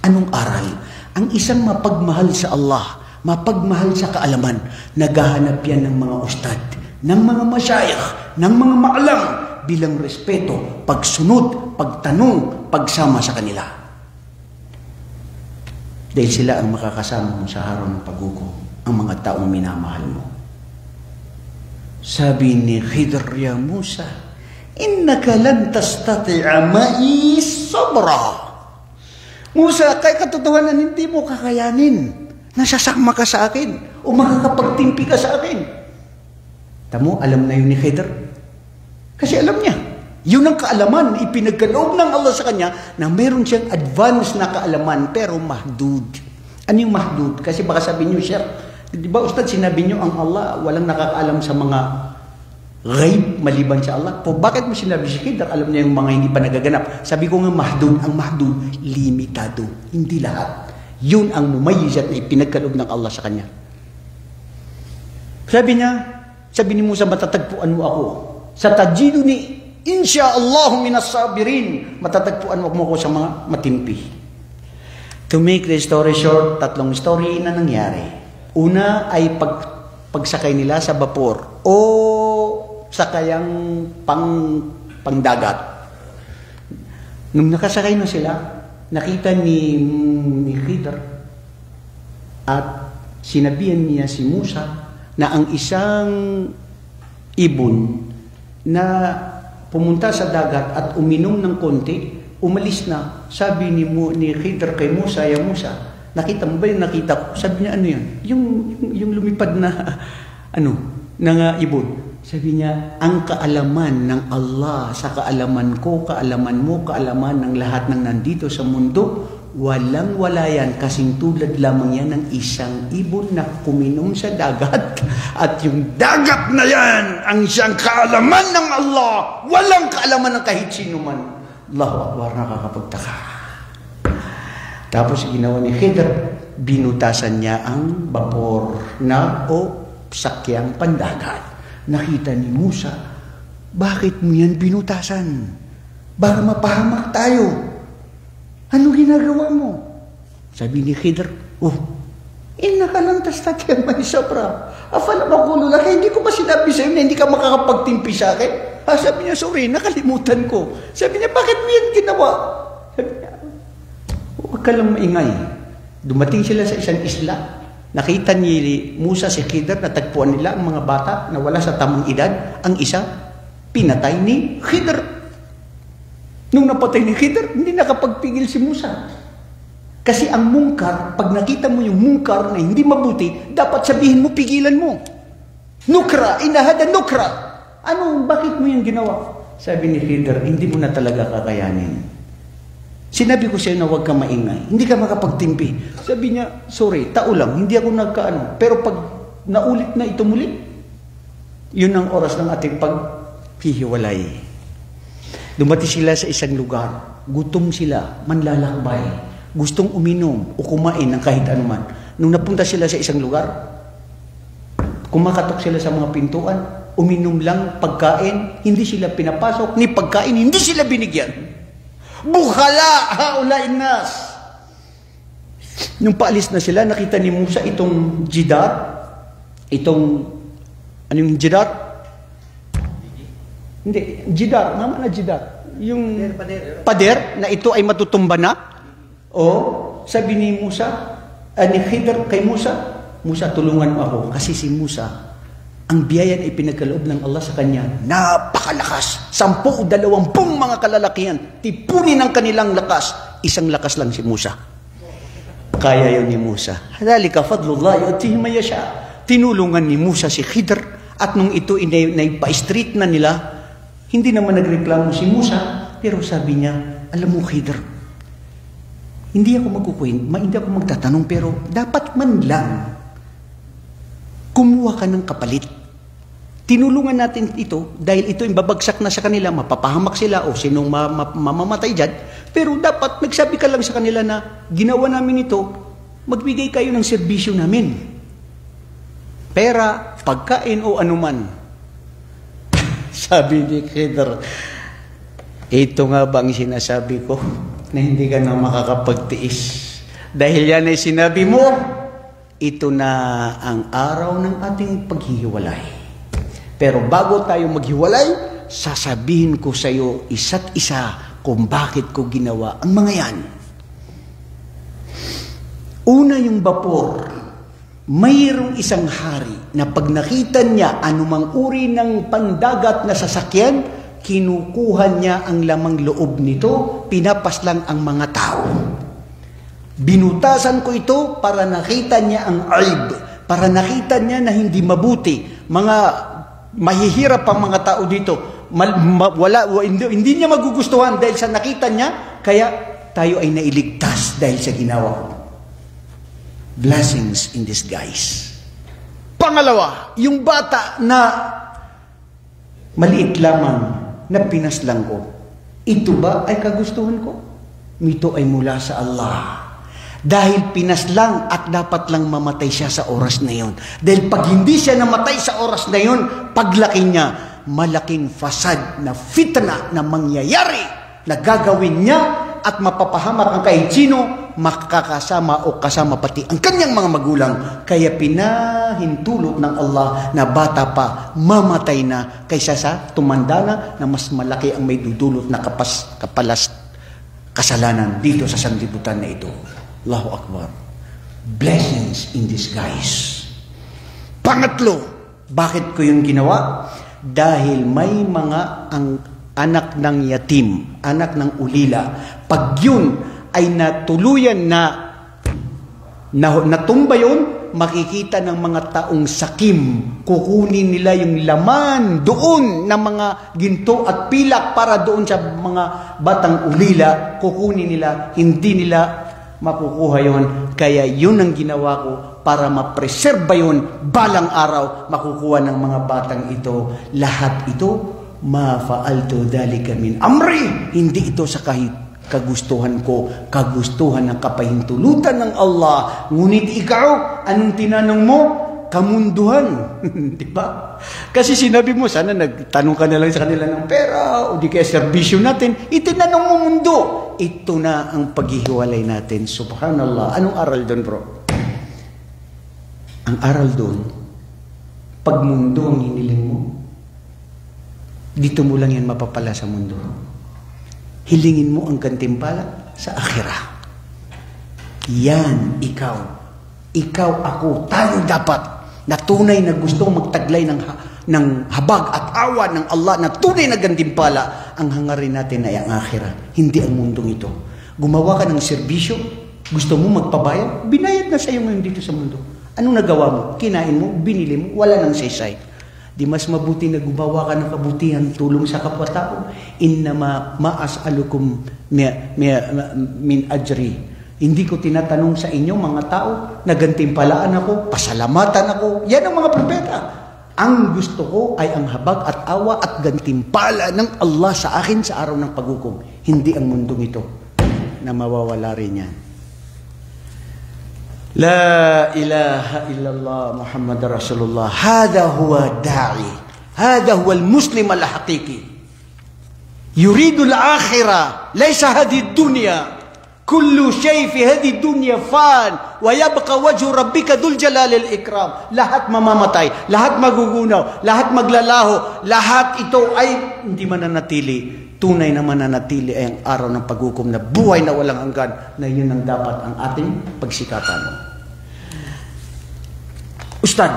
Anong aral? Ang isang mapagmahal sa Allah, mapagmahal sa kaalaman, naghahanap yan ng mga ustad, ng mga masyayikh, ng mga maalam, bilang respeto, pagsunod, pagtanong, pagsama sa kanila. Dahil sila ang makakasama mo sa araw ng paghukom, ang mga taong minamahal mo. Sabi ni Khidr, ya Musa, innaka lan tastati'a ma'i sabra. Musa, kay katotohanan hindi mo kakayanin. Nasasakma ka sa akin o makakapagtimpi ka sa akin. Tamo, alam na yun ni Khidr. Kasi alam niya, yun ang kaalaman, ipinagkaloob ng Allah sa kanya na meron siyang advanced na kaalaman pero mahdud. Ano yung mahdud? Kasi baka sabihin niyo, Sir, di ba Ustad, sinabi niyo ang Allah walang nakakaalam sa mga ghaib maliban sa Allah? Po, bakit mo sinabi si Khidr? Alam niya yung mga hindi pa nagaganap. Sabi ko nga mahdud, ang mahdud, limitado. Hindi lahat. Yun ang mumayizat na ipinagkaloob ng Allah sa kanya. Sabi ni Musa, matatagpuan mo ako. Sa tajiduni, insyaallah minas sabirin. Matatagpuan mo ako sa mga matimpi. To make the story short, 3 story na nangyari. Una ay pagsakay nila sa bapor o sakayang pangdagat. Nung nakasakay na sila, nakita ni Khidr at sinabihan niya si Musa na ang isang ibon na pumunta sa dagat at uminom ng konti, umalis na. Sabi ni Khidr kay Musa, ya Musa, nakita mo ba yung nakita ko? Sabi niya, ano yan? Yung lumipad na, ibon. Sabi niya, ang kaalaman ng Allah sa kaalaman ko, kaalaman mo, kaalaman ng lahat ng nandito sa mundo, walang-wala yan, kasing tulad lamang yan ng isang ibon na kuminom sa dagat. At yung dagat na yan, ang isang kaalaman ng Allah, walang kaalaman ng kahit sino man. Allahu Akbar, nakakapagtaka. Tapos ginawa ni Khidr, binutasan niya ang bapor na o sakyang pandagat. Nakita ni Musa, bakit mo yan binutasan? Baka mapahamak tayo. Ano ginagawa mo? Sabi ni Khidr, nakalantas na kaya may sabra. Afala magulo lang, hindi ko pa sinabi sa'yo na hindi ka makakapagtimpi sa akin. Sabi niya, sorry, nakalimutan ko. Sabi niya, bakit mo yan ginawa? Sabi niya, huwag ka lang maingay. Dumating sila sa isang isla. Nakita ni Musa si Khidr, natagpuan nila ang mga bata na wala sa tamang edad. Ang isa, pinatay ni Khidr. Nung napatay ni Khidr, hindi nakapagpigil si Musa. Kasi ang mungkar, pag nakita mo yung mungkar na hindi mabuti, dapat sabihin mo, pigilan mo. Nukra, inahada nukra. Bakit mo yung ginawa? Sabi ni Khidr, hindi mo na talaga kakayanin. Sinabi ko sa'yo na huwag ka maingay. Hindi ka makapagtimpi. Sabi niya, sorry, tao lang, hindi ako nagkaano. Pero pag naulit na ito muli, yun ang oras ng ating paghihiwalay. Dumating sila sa isang lugar. Gutom sila, manlalakbay. Gustong uminom o kumain ng kahit anuman. Nung napunta sila sa isang lugar, kumakatok sila sa mga pintuan, uminom lang pagkain, hindi sila pinapasok, ni pagkain, hindi sila binigyan. Bukhala haulain nas. Nung paalis na sila, nakita ni Musa itong jidar, ano yung jidar? Hindi, jidar, naman na jidar. Yung pader na ito ay matutumba na. Sabi ni Musa, ni Khidr kay Musa, Musa, tulungan mo ako. Kasi si Musa, ang biyaya ay pinagkaloob ng Allah sa kanya, napakalakas. 10 o 20 mga kalalakihan, tipunin ang kanilang lakas. Isang lakas lang si Musa. Kaya yun ni Musa. Hadalika fadlullah yu'tihi man yasha. Tinulungan ni Musa si Khidr, at nung ito naipa-street na nila, hindi naman nagreklamo si Musa, pero sabi niya, alam mo Khidr, hindi ako magtatanong, pero dapat man lang kumuha ka ng kapalit. Tinulungan natin ito dahil ito yung babagsak na sa kanila, mapapahamak sila o sinong mamamatay dyan. Pero dapat nagsabi ka lang sa kanila na ginawa namin ito, magbigay kayo ng serbisyo namin. Pera, pagkain o anuman. Sabi ni Khidr, ito nga ba ang sinasabi ko na hindi ka na makakapagtiis? Dahil yan ay sinabi mo, ito na ang araw ng ating paghihiwalay. Pero bago tayo maghiwalay, sasabihin ko sa iyo isa't isa kung bakit ko ginawa ang mga yan. Una, yung bapor. Mayroong isang hari na pag nakita niya anumang uri ng pandagat na sasakyan, kinukuha niya ang lamang loob nito, pinapaslang ang mga tao. Binutasan ko ito para nakita niya ang aib, para nakita niya na hindi mabuti. Mahihirap ang mga tao dito. Hindi niya magugustuhan dahil sa nakita niya, kaya tayo ay nailigtas dahil sa ginawa ko. Blessings in disguise. Pangalawa, yung bata na maliit lamang na pinaslang ko, ito ba ay kagustuhan ko? Ito ay mula sa Allah. Dahil pinaslang at dapat lang mamatay siya sa oras na yun. Dahil pag hindi siya namatay sa oras na yun, paglaki niya, malaking fasad na fitna na mangyayari na gagawin niya at mapapahamak ang kahit sino, makakasama o kasama pati ang kanyang mga magulang. Kaya pinahintulot ng Allah na bata pa mamatay na kaysa sa tumanda na mas malaki ang may dudulot na kapalas kasalanan dito sa sanlibutan na ito. Allahu Akbar. Blessings in disguise. Pangatlo, bakit ko yung ginawa? Dahil may mga anak ng yatim, anak ng ulila. Pag yun ay natuluyan na natumba yun, makikita ng mga taong sakim. Kukunin nila yung laman doon ng mga ginto at pilak para doon sa mga batang ulila. Kukunin nila, hindi nila makukuha yon. Kaya yun ang ginawa ko para mapreserba yun. Balang araw, makukuha ng mga batang ito. Lahat ito, ma fa'altu dhalika min amri. Hindi ito sa kahit kagustuhan ko, kagustuhan ng kapahintulutan ng Allah. Ngunit ikaw, anong tinanong mo? Kamunduhan. Di ba? Kasi sinabi mo, sana nagtanong ka na lang sa kanila ng pera o di kaya serbisyo natin. Itinanong mo mundo. Ito na ang paghihiwalay natin. Subhanallah. Anong aral doon, bro? Ang aral doon, pag mundo ang hiniling mo, dito mo lang yan mapapala sa mundo. Hilingin mo ang gantimpala sa akhirah. Yan, ikaw. Ikaw, ako, tayo dapat na tunay na gustong magtaglay ng habag at awa ng Allah na tunay na gantimpala. Ang hangarin natin ay ang akhirah, hindi ang mundong ito. Gumawa ka ng serbisyo, gusto mo magpabayad, binayad na sa iyo ngayon dito sa mundo. Anong nagawa mo? Kinain mo, binili mo, wala nang saysay. Di mas mabuti na gumawa ka ng kabutihan, tulong sa kapwa-tao. Innama ma'as'alukum min ajri. Hindi ko tinatanong sa inyo mga tao na gantimpalaan ako, pasalamatan ako. Yan ang mga propeta. Ang gusto ko ay ang habag at awa at gantimpala ng Allah sa akin sa araw ng paghukom. Hindi ang mundong ito na mawawala rin yan. La ilaha illallah Muhammad Rasulullah. Hada huwa da'i. Hada huwa al-muslim al-haqiqi. Yuridu al-akhirah. Laysa hadi dunya. Kullu shay fi hadi dunya fan. Wa yabqa wajhu rabbika dhul jalal al-ikram. Lahat mamamatay. Lahat magugunaw. Lahat maglalaho. Lahat ito ay hindi mananatili. Tunay na mananatili ay ang araw ng paghukom na buhay na walang hanggan, na yun ang dapat ang ating pagsikapan. Ustad,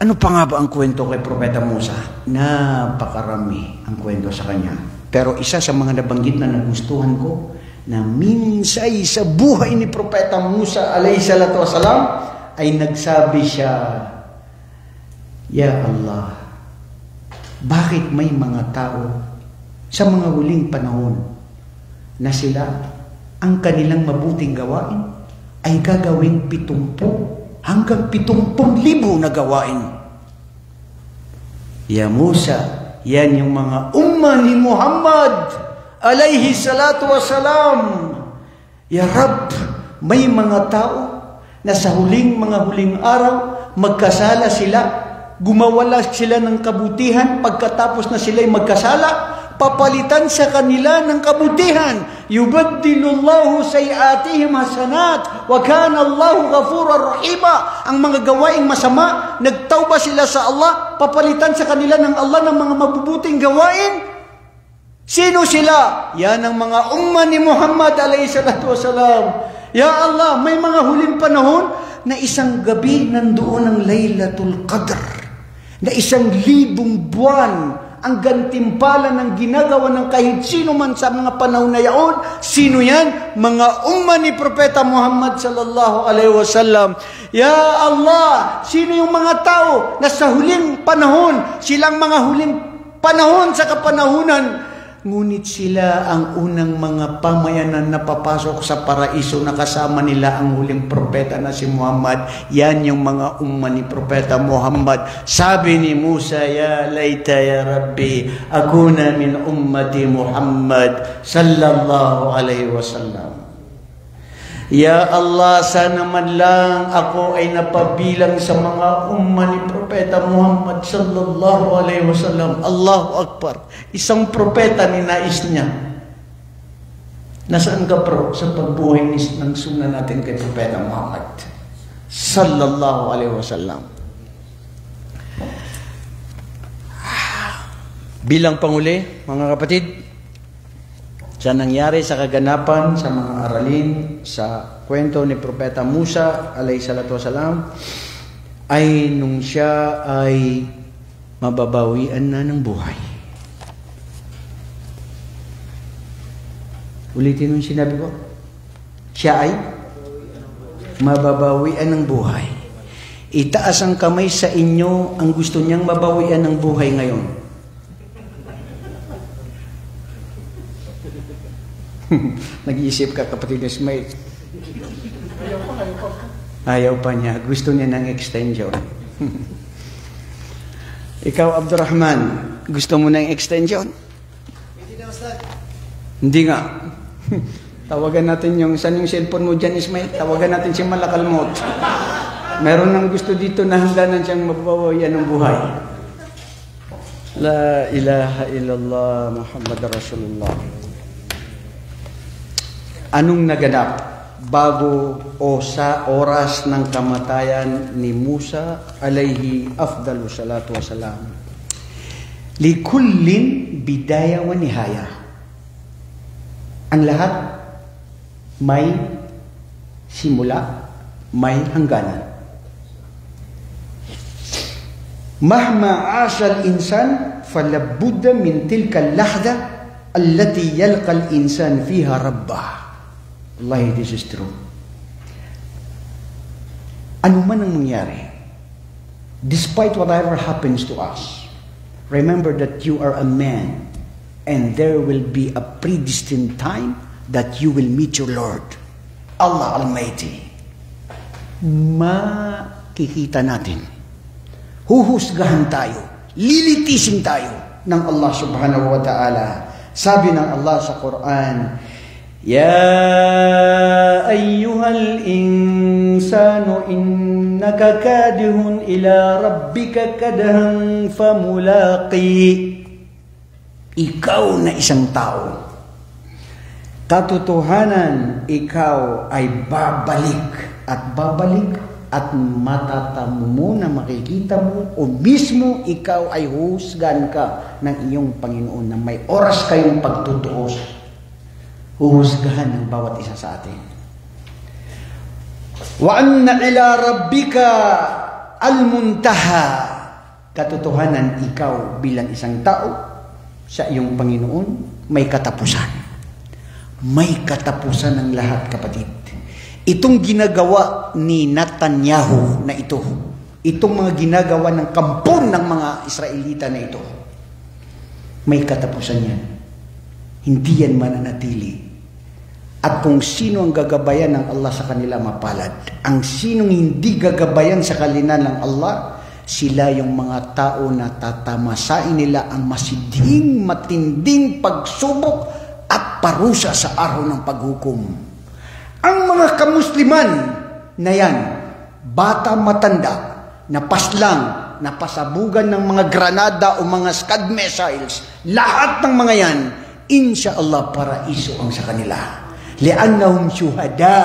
ano pa nga ba ang kwento kay Propeta Musa? Napakarami ang kwento sa kanya. Pero isa sa mga nabanggit na nagustuhan ko, na minsay sa buhay ni Propeta Musa alayhi salatu wasalam, ay nagsabi siya, Ya Allah, bakit may mga tao sa mga huling panahon na sila ang kanilang mabuting gawain ay gagawing 70 hanggang 70,000 na gawain. Ya Musa, yan yung mga umma ni Muhammad alayhi salatu wasalam. Ya Rab, may mga tao na sa mga huling araw magkasala sila, gumawala sila ng kabutihan, pagkatapos na sila'y magkasala, papalitan sa kanila ng kabutihan. Yubaddilullahu sayiatihim hasanat wa kana Allahu ghafurur rahima. Ang mga gawaing masama, nagtauba sila sa Allah, papalitan sa kanila ng Allah ng mga mabubuting gawain. Sino sila? Yan ang mga umma ni Muhammad alayhi salatu wasalam. Ya Allah, may mga huling panahon na isang gabi nandoon ang Laylatul Qadr, na 1,000 buwan ang gantimpala ng ginagawa ng kahit sino man sa mga panahon na yaon. Sino yan? Mga umma ni Propeta Muhammad sallallahu alaihi wasallam. Ya Allah, sino yung mga tao na sa huling panahon, silang mga huling panahon sa kapanahunan, ngunit sila ang unang mga pamayanan na papasok sa paraiso na kasama nila ang huling propeta na si Muhammad. Yan yung mga umma ni Propeta Muhammad. Sabi ni Musa, Ya layta ya Rabbi, akuna min ummati Muhammad sallallahu alaihi wasallam. Ya Allah, sana man lang ako ay napabilang sa mga umma ni Propeta Muhammad sallallahu alaihi wasallam. Allahu Akbar. Isang propeta ni nais niya. Nasaan ka bro sa pagbuhay ng sunna natin kay Propeta Muhammad sallallahu alaihi wasallam? Bilang panguli, mga kapatid, sa nangyari sa kaganapan, sa mga aralin, sa kwento ni Propeta Musa alayhi salatu wasalam, ay nung siya ay mababawian na ng buhay. Ulitin yung sinabi ko. Siya ay mababawian ng buhay. itaas ang kamay sa inyo ang gusto niyang mabawian ng buhay ngayon. Nag-iisip ka, kapatid Ismail. Ayaw pa niya. Gusto niya ng extension. Ikaw, Abdurrahman, gusto mo ng extension? Hindi nga. Tawagan natin saan yung cellphone mo dyan, Ismail? Tawagan natin si Malakalmot. Meron nang gusto dito na hangganan siyang mabawayan ng buhay. La ilaha illallah Muhammad Rasulullah. Anong naganap bago o sa oras ng kamatayan ni Musa alayhi afdalu salatu wasalam? Likullin bidaya wa nihaya. Ang lahat may simula, may hangganan. Mahma asal insan falabudda min tilka al-lahda allati yalqa al-insan fiha rabbah. Wallahi, this is true. Ano man ang mangyari, despite whatever happens to us, remember that you are a man and there will be a predestined time that you will meet your Lord, Allah Almighty. Makikita natin. Huhusgahan tayo. Lilitisin tayo ng Allah subhanahu wa ta'ala. Sabi ng Allah sa Quran, Ya ayyuhal insanu innaka kadihun ila rabbika kadhan famulaqi. Ikaw na isang tao, katotohanan ikaw ay babalik at matatamo mo na makikita mo o mismo ikaw ay husgan ka ng iyong Panginoon na may oras kayong pagtutuos. Huhusgahan ng bawat isa sa atin. Wa anna ila rabbika al-muntaha. Katotohanan ikaw bilang isang tao sa iyong Panginoon may katapusan. May katapusan ng lahat, kapatid. Itong ginagawa ni Netanyahu na ito, itong mga ginagawa ng kampon ng mga Israelita na ito, may katapusan yan. Hindi yan mananatili. At kung sino ang gagabayan ng Allah sa kanila, mapalad. Ang sinong hindi gagabayan sa kanila ng Allah, sila yung mga tao na tatamasain nila ang matinding pagsubok at parusa sa araw ng paghukom. Ang mga kamusliman na yan, bata matanda, napaslang, napasabugan ng mga granada o mga Scud missiles, lahat ng mga yan, insyaAllah paraiso ang sa kanila. Li'annahum syuhada,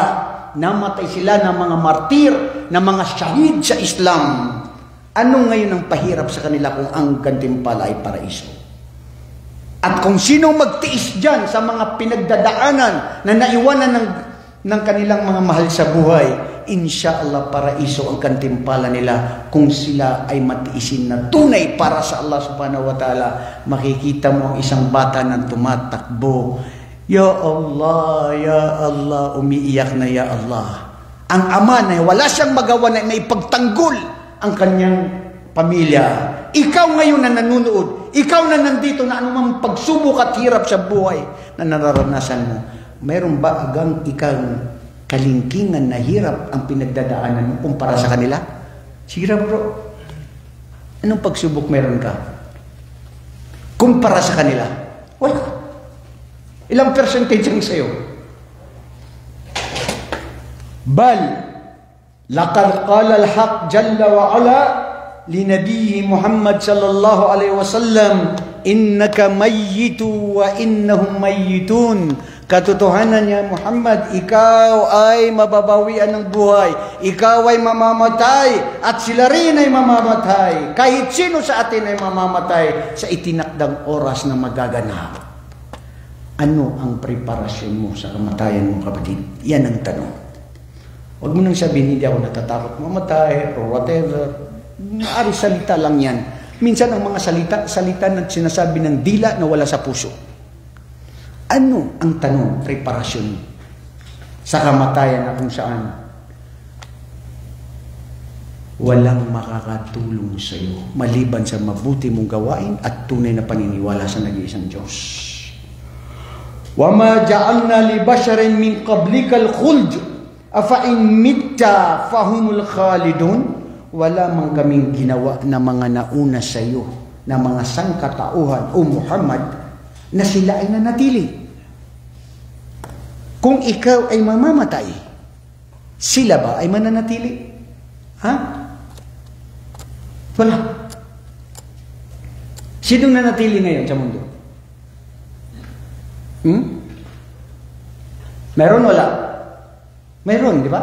namatay sila ng mga martir, ng mga syahid sa Islam. Ano ngayon ang pahirap sa kanila kung ang gantimpala ay paraiso? At kung sino magtiis dyan sa mga pinagdadaanan na naiwanan ng kanilang mga mahal sa buhay, insyaAllah paraiso ang gantimpala nila kung sila ay matiisin na tunay para sa Allah subhanahu wa ta'ala. Makikita mo ang isang bata na tumatakbo, Ya Allah, umiiyak na Ya Allah. Ang ama na wala siyang magawa na may pagtanggol ang kanyang pamilya. Ikaw ngayon na nanunood, ikaw na nandito na anumang pagsubok at hirap sa buhay na nararanasan mo, mayroon ba agang ikang kalingkingan na hirap ang pinagdadaanan mo kumpara sa kanila? Sira bro, anong pagsubok meron ka kumpara sa kanila? Wala. Ilang percentage ang sa'yo? Bal, laqad qala al-haq jalla wa ala li nabiyyi Muhammad sallallahu alaihi wasallam, innaka mayyitu wa innahum mayyitun. Katotohanan niya Muhammad, ikaw ay mababawian ng buhay, ikaw ay mamamatay at sila rin ay mamamatay. Kahit sino sa atin ay mamamatay sa itinakdang oras na magaganap. Ano ang preparasyon mo sa kamatayan mo, kapatid? Yan ang tanong. Huwag mo nang sabihin, hindi ako natatakot mamatay or whatever. Maari salita lang yan. Minsan ang mga salita na sinasabi ng dila na wala sa puso. Ano ang tanong, preparasyon sa kamatayan na kung saan? walang makakatulong sa iyo maliban sa mabuti mong gawain at tunay na paniniwala sa nag-iisang Diyos. وَمَا جَعَلْنَا لِبَشَرٍ مِّن قَبْلِكَ الْخُلْدَ أَفَإِن مِتَّ فَهُمُ الْخَالِدُونَ. Wala man kaming ginawa na mga nauna sa iyo na mga sangkatauhan o Muhammad na sila ay nanatili. Kung ikaw ay mamamatay, sila ba ay mananatili? Ha? Wala. Sinong nanatili ngayon sa mundo? Meron, wala? Meron, di ba?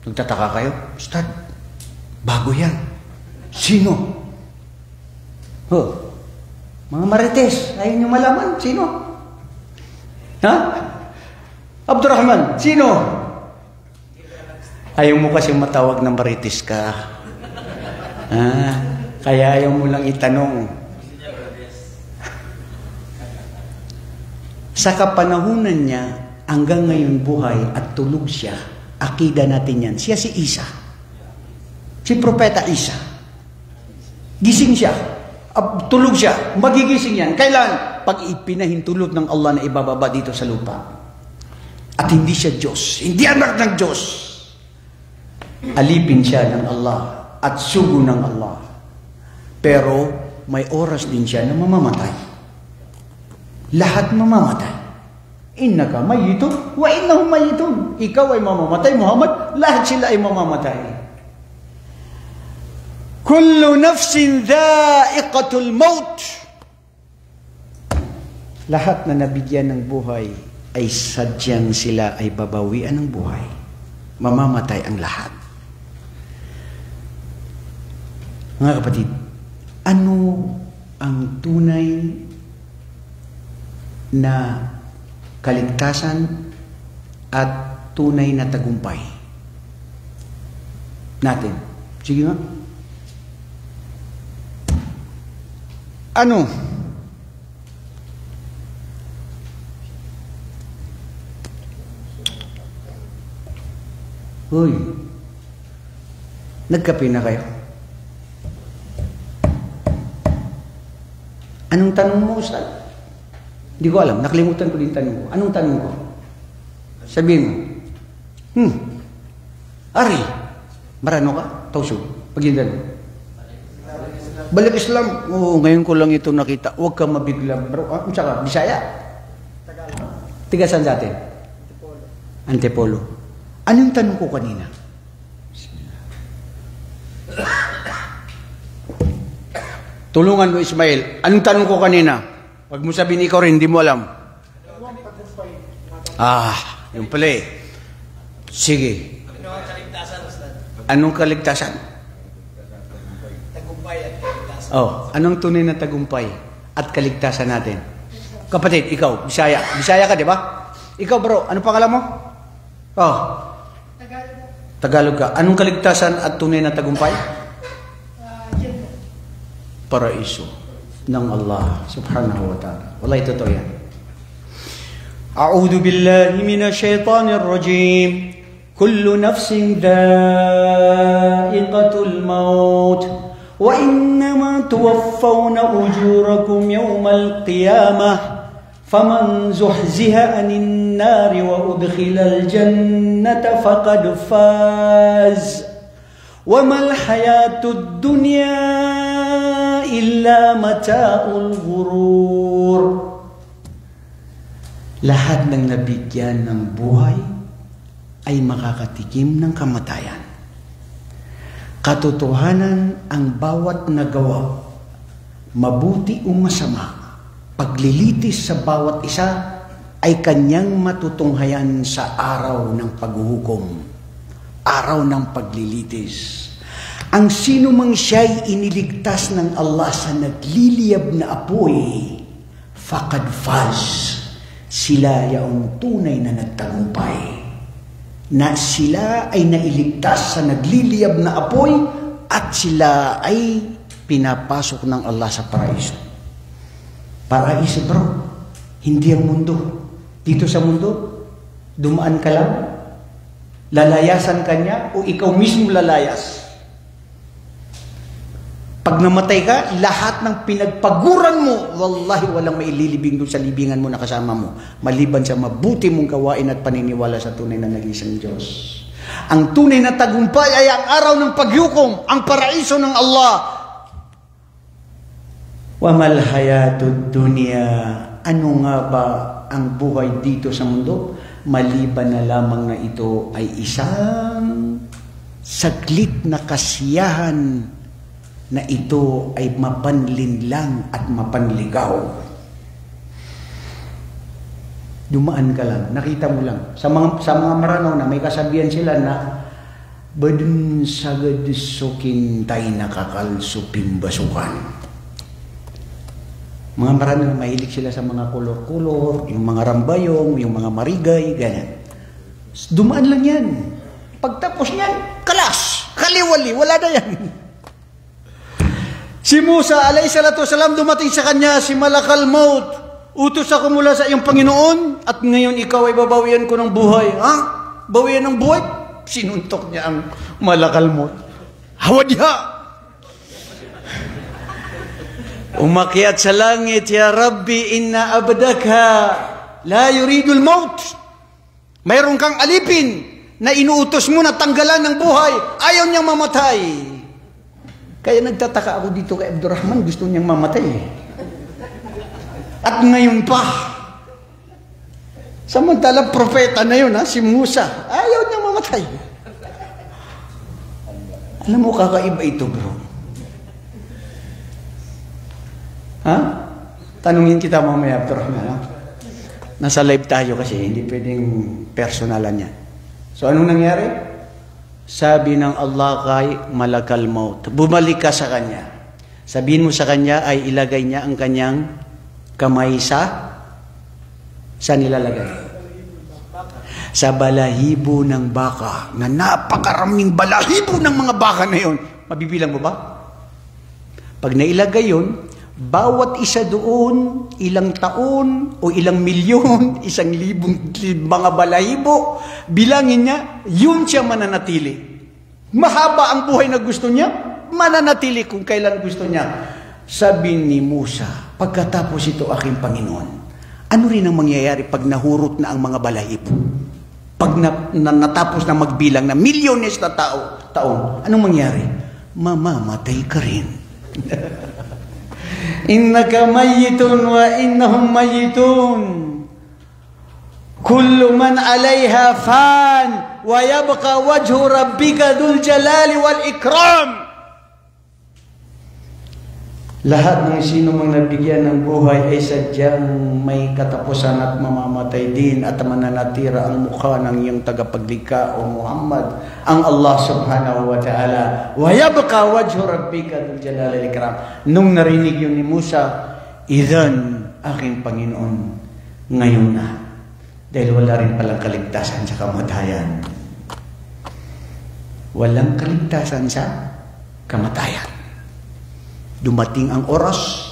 Nagtataka kayo? Ustad, bago yan. Sino? Mga marites, ayaw nyo malaman. Sino? Ha? Abdurrahman, sino? Ayaw mo kasi matawag ng marites ka. Kaya ayaw mo lang itanong. Sa kapanahunan niya, hanggang ngayon buhay at tulog siya. Akida natin yan. Siya si Isa. Si Propeta Isa. Gising siya. Tulog siya. Magigising yan. Kailan? Pag ipinahintulot ng Allah na ibababa dito sa lupa. At hindi siya Diyos. Hindi anak ng Diyos. Alipin siya ng Allah at sugo ng Allah. Pero may oras din siya na mamamatay. Lahat mamamatay. Innaka mayitun wa innahum mayitun. Ikaw ay mamamatay, Muhammad. Lahat sila ay mamamatay. Kullu nafsin dha'iqatul maut. Lahat na nabigyan ng buhay ay sadyang sila ay babawian ng buhay. Mamamatay ang lahat. Mga kapatid, ano ang tunay na kaligtasan at tunay na tagumpay natin? Sige nga. Ano? Hoy, nagkape na kayo? Anong tanong mo, Ustad? Hindi ko alam. Nakalimutan ko din tanong ko. Anong tanong ko? Sabihin mo. Ari, marano ka? Tauso. Paghindan mo. Balik Islam. Oo, ngayon ko lang ito nakita. Huwag ka mabigla. Bro, tsaka, Bisaya? Tagalog. Tiga saan sa atin? Antipolo. Antipolo. Anong tanong ko kanina? Tulungan mo, Ismail. Anong tanong ko kanina? Huwag mo sabihin ikaw rin, hindi mo alam. Yung pala eh. Sige. Anong kaligtasan? Tagumpay at kaligtasan. Anong tunay na tagumpay at kaligtasan natin? Kapatid, ikaw, Bisaya. Bisaya ka, di ba? Ikaw bro, ano pangalan mo? Tagalog ka. Anong kaligtasan at tunay na tagumpay? Paraiso ng Allah subhanahu wa ta'ala. Wallahi totoo yan. A'udhu billahi minash shaitanir rajim. Kullu nafsin dha'iqatul maut wa innama tuwaffawna ujurakum yawmal qiyamah faman zuhziha 'anil nari wa udkhilal jannata faqad faz wa mal hayatud dunya illa mata'ul ghurur. Lahat ng nabigyan ng buhay ay makakatikim ng kamatayan. Katotohanan ang bawat nagawa, mabuti o masama, paglilitis sa bawat isa ay kanyang matutunghayan sa araw ng paghuhukom, araw ng paglilitis. Ang sino mang siya'y iniligtas ng Allah sa nagliliyab na apoy, faqad faz, sila yaong tunay na nagtagumpay. Na sila ay nailigtas sa nagliliyab na apoy at sila ay pinapasok ng Allah sa paraiso. Paraiso bro, hindi ang mundo. Dito sa mundo, dumaan ka lang, Lalayasan ka niya o ikaw mismo lalayas? Pag namatay ka, lahat ng pinagpaguran mo, wallahi walang maililibing doon sa libingan mo na kasama mo, maliban sa mabuti mong gawain at paniniwala sa tunay na nag-iisang Diyos. Ang tunay na tagumpay ay ang araw ng paghukom, ang paraiso ng Allah. Wa mal hayatud dunya, ano nga ba ang buhay dito sa mundo? Maliban na lamang na ito ay isang saglit na kasiyahan na ito ay mapanlinlang at mapanligaw. Dumaan ka lang, nakita mo lang. Sa mga maranaw na may kasabihan sila na badun sagad sukin tay nakakalsuping basukan. Mga maranaw, mahilig sila sa mga kulor-kulor, yung mga rambayong, yung mga marigay, ganyan. Dumaan lang yan. Pagtapos niyan, kalas, kaliwali, wala na yan. Si Musa, alayhisalatu wasalam, dumating sa kanya, si Malakal Maut, utos ako mula sa iyong Panginoon, at ngayon ikaw ay babawian ko ng buhay. Ha? Bawian ng buhay? Sinuntok niya ang Malakal Maut. Hawadya! Umakyat sa langit, Ya Rabbi, inna abdaka la yuridul maut. Mayroon kang alipin na inuutos mo na tanggalan ng buhay. Ayaw niyang mamatay. Kaya nagtataka ako dito kay Abdurrahman, gusto niyang mamatay. At ngayon pa, samantalang propeta na yun, si Musa, ayaw niyang mamatay. Alam mo, kakaiba ito, bro. Ha? Tanungin kita mamaya, Abdurrahman. Ha? Nasa live tayo kasi, hindi pwedeng personalan yan. So, anong nangyari? Sabi ng Allah kay Malakal Maut, bumalik ka sa kanya. Sabihin mo sa kanya ay ilagay niya ang kanyang kamay sa nilalagay? Sa balahibo ng baka, na napakaraming balahibo ng mga baka na yun. Mabibilang mo ba? Pag nailagay yun, bawat isa doon, ilang taon o ilang milyon, 1,000 mga balahibo, bilangin niya, yun siya mananatili. Mahaba ang buhay na gusto niya, mananatili kung kailan gusto niya. Sabi ni Musa, pagkatapos ito aking Panginoon, ano rin ang mangyayari pag nahurot na ang mga balahibo? Pag natapos na magbilang na milyones na taon, anong mangyari? Mamamatay ka rin. Innaka mayyitun wa innahum mayyitun. Kullu man 'alayha fan wa yabqa wajhu rabbika dzul jalali wal ikram. Lahat ng sino mang nabigyan ng buhay ay sadyang may katapusan at mamamatay din at mananatira ang mukha ng iyong tagapaglikha o Muhammad, ang Allah subhanahu wa ta'ala. Wa yabqa wajhu rabbika dzul jalali wal ikram. Nung narinig yun ni Musa, idan aking Panginoon, ngayon na. Dahil wala rin palang kaligtasan sa kamatayan. Walang kaligtasan sa kamatayan. Dumating ang oras,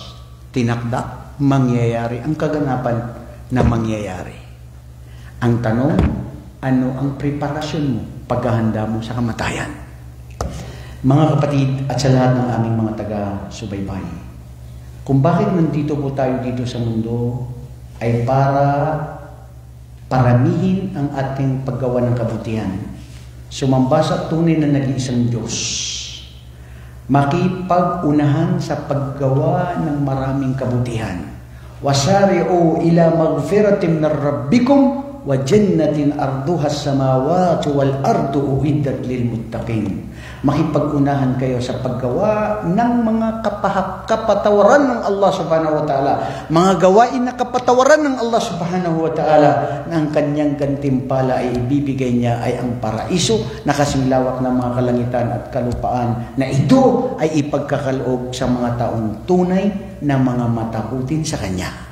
tinakda, mangyayari ang kaganapan na mangyayari. Ang tanong, ano ang preparasyon mo, paghahanda mo sa kamatayan? Mga kapatid at sa lahat ng aming mga taga-subaybay, kung bakit nandito po tayo dito sa mundo ay para paramihin ang ating paggawa ng kabutihan. Sumamba sa tunay na nag-iisang Diyos. Makipag-unahan sa paggawa ng maraming kabutihan. Wasari'u ila magfiratin min rabbikum wa jannatin arduha as-samawati wal ardu uiddat lil muttaqin. Makipag-unahan kayo sa paggawa ng mga kapatawaran ng Allah subhanahu wa ta'ala. Mga gawain na kapatawaran ng Allah subhanahu wa ta'ala na ang kanyang gantimpala ay ibibigay niya ay ang paraiso na kasinglawak ng mga kalangitan at kalupaan na ito ay ipagkakaloob sa mga taong tunay na mga matakutin sa Kanya.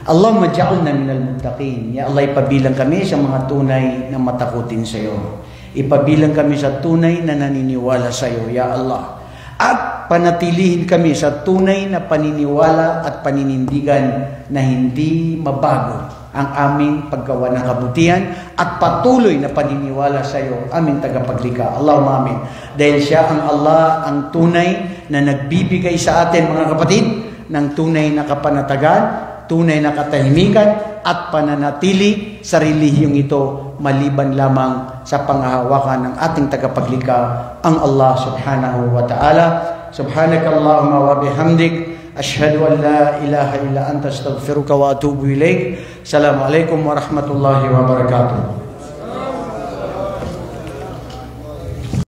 Allahumma ja'alna minal muttaqin. Ya Allah, ipabilang kami sa mga tunay na matakutin sa iyo. Ipabilang kami sa tunay na naniniwala sa iyo, Ya Allah. At panatilihin kami sa tunay na paniniwala at paninindigan na hindi mabago ang aming paggawa ng kabutihan at patuloy na paniniwala sa iyo, aming tagapaglikha. Allahumma amin. Dahil siya ang Allah, ang tunay na nagbibigay sa atin, mga kapatid, ng tunay na kapanatagan, tunay na katahimikan at pananatili sa relihiyong ito maliban lamang sa pangahawakan ng ating tagapaglikha, ang Allah subhanahu wa ta'ala. Subhanakallahumma wa bihamdik, ashhadu an la ilaha illa anta astaghfiruka wa atubu ilaik. Assalamualaikum warahmatullahi wabarakatuh.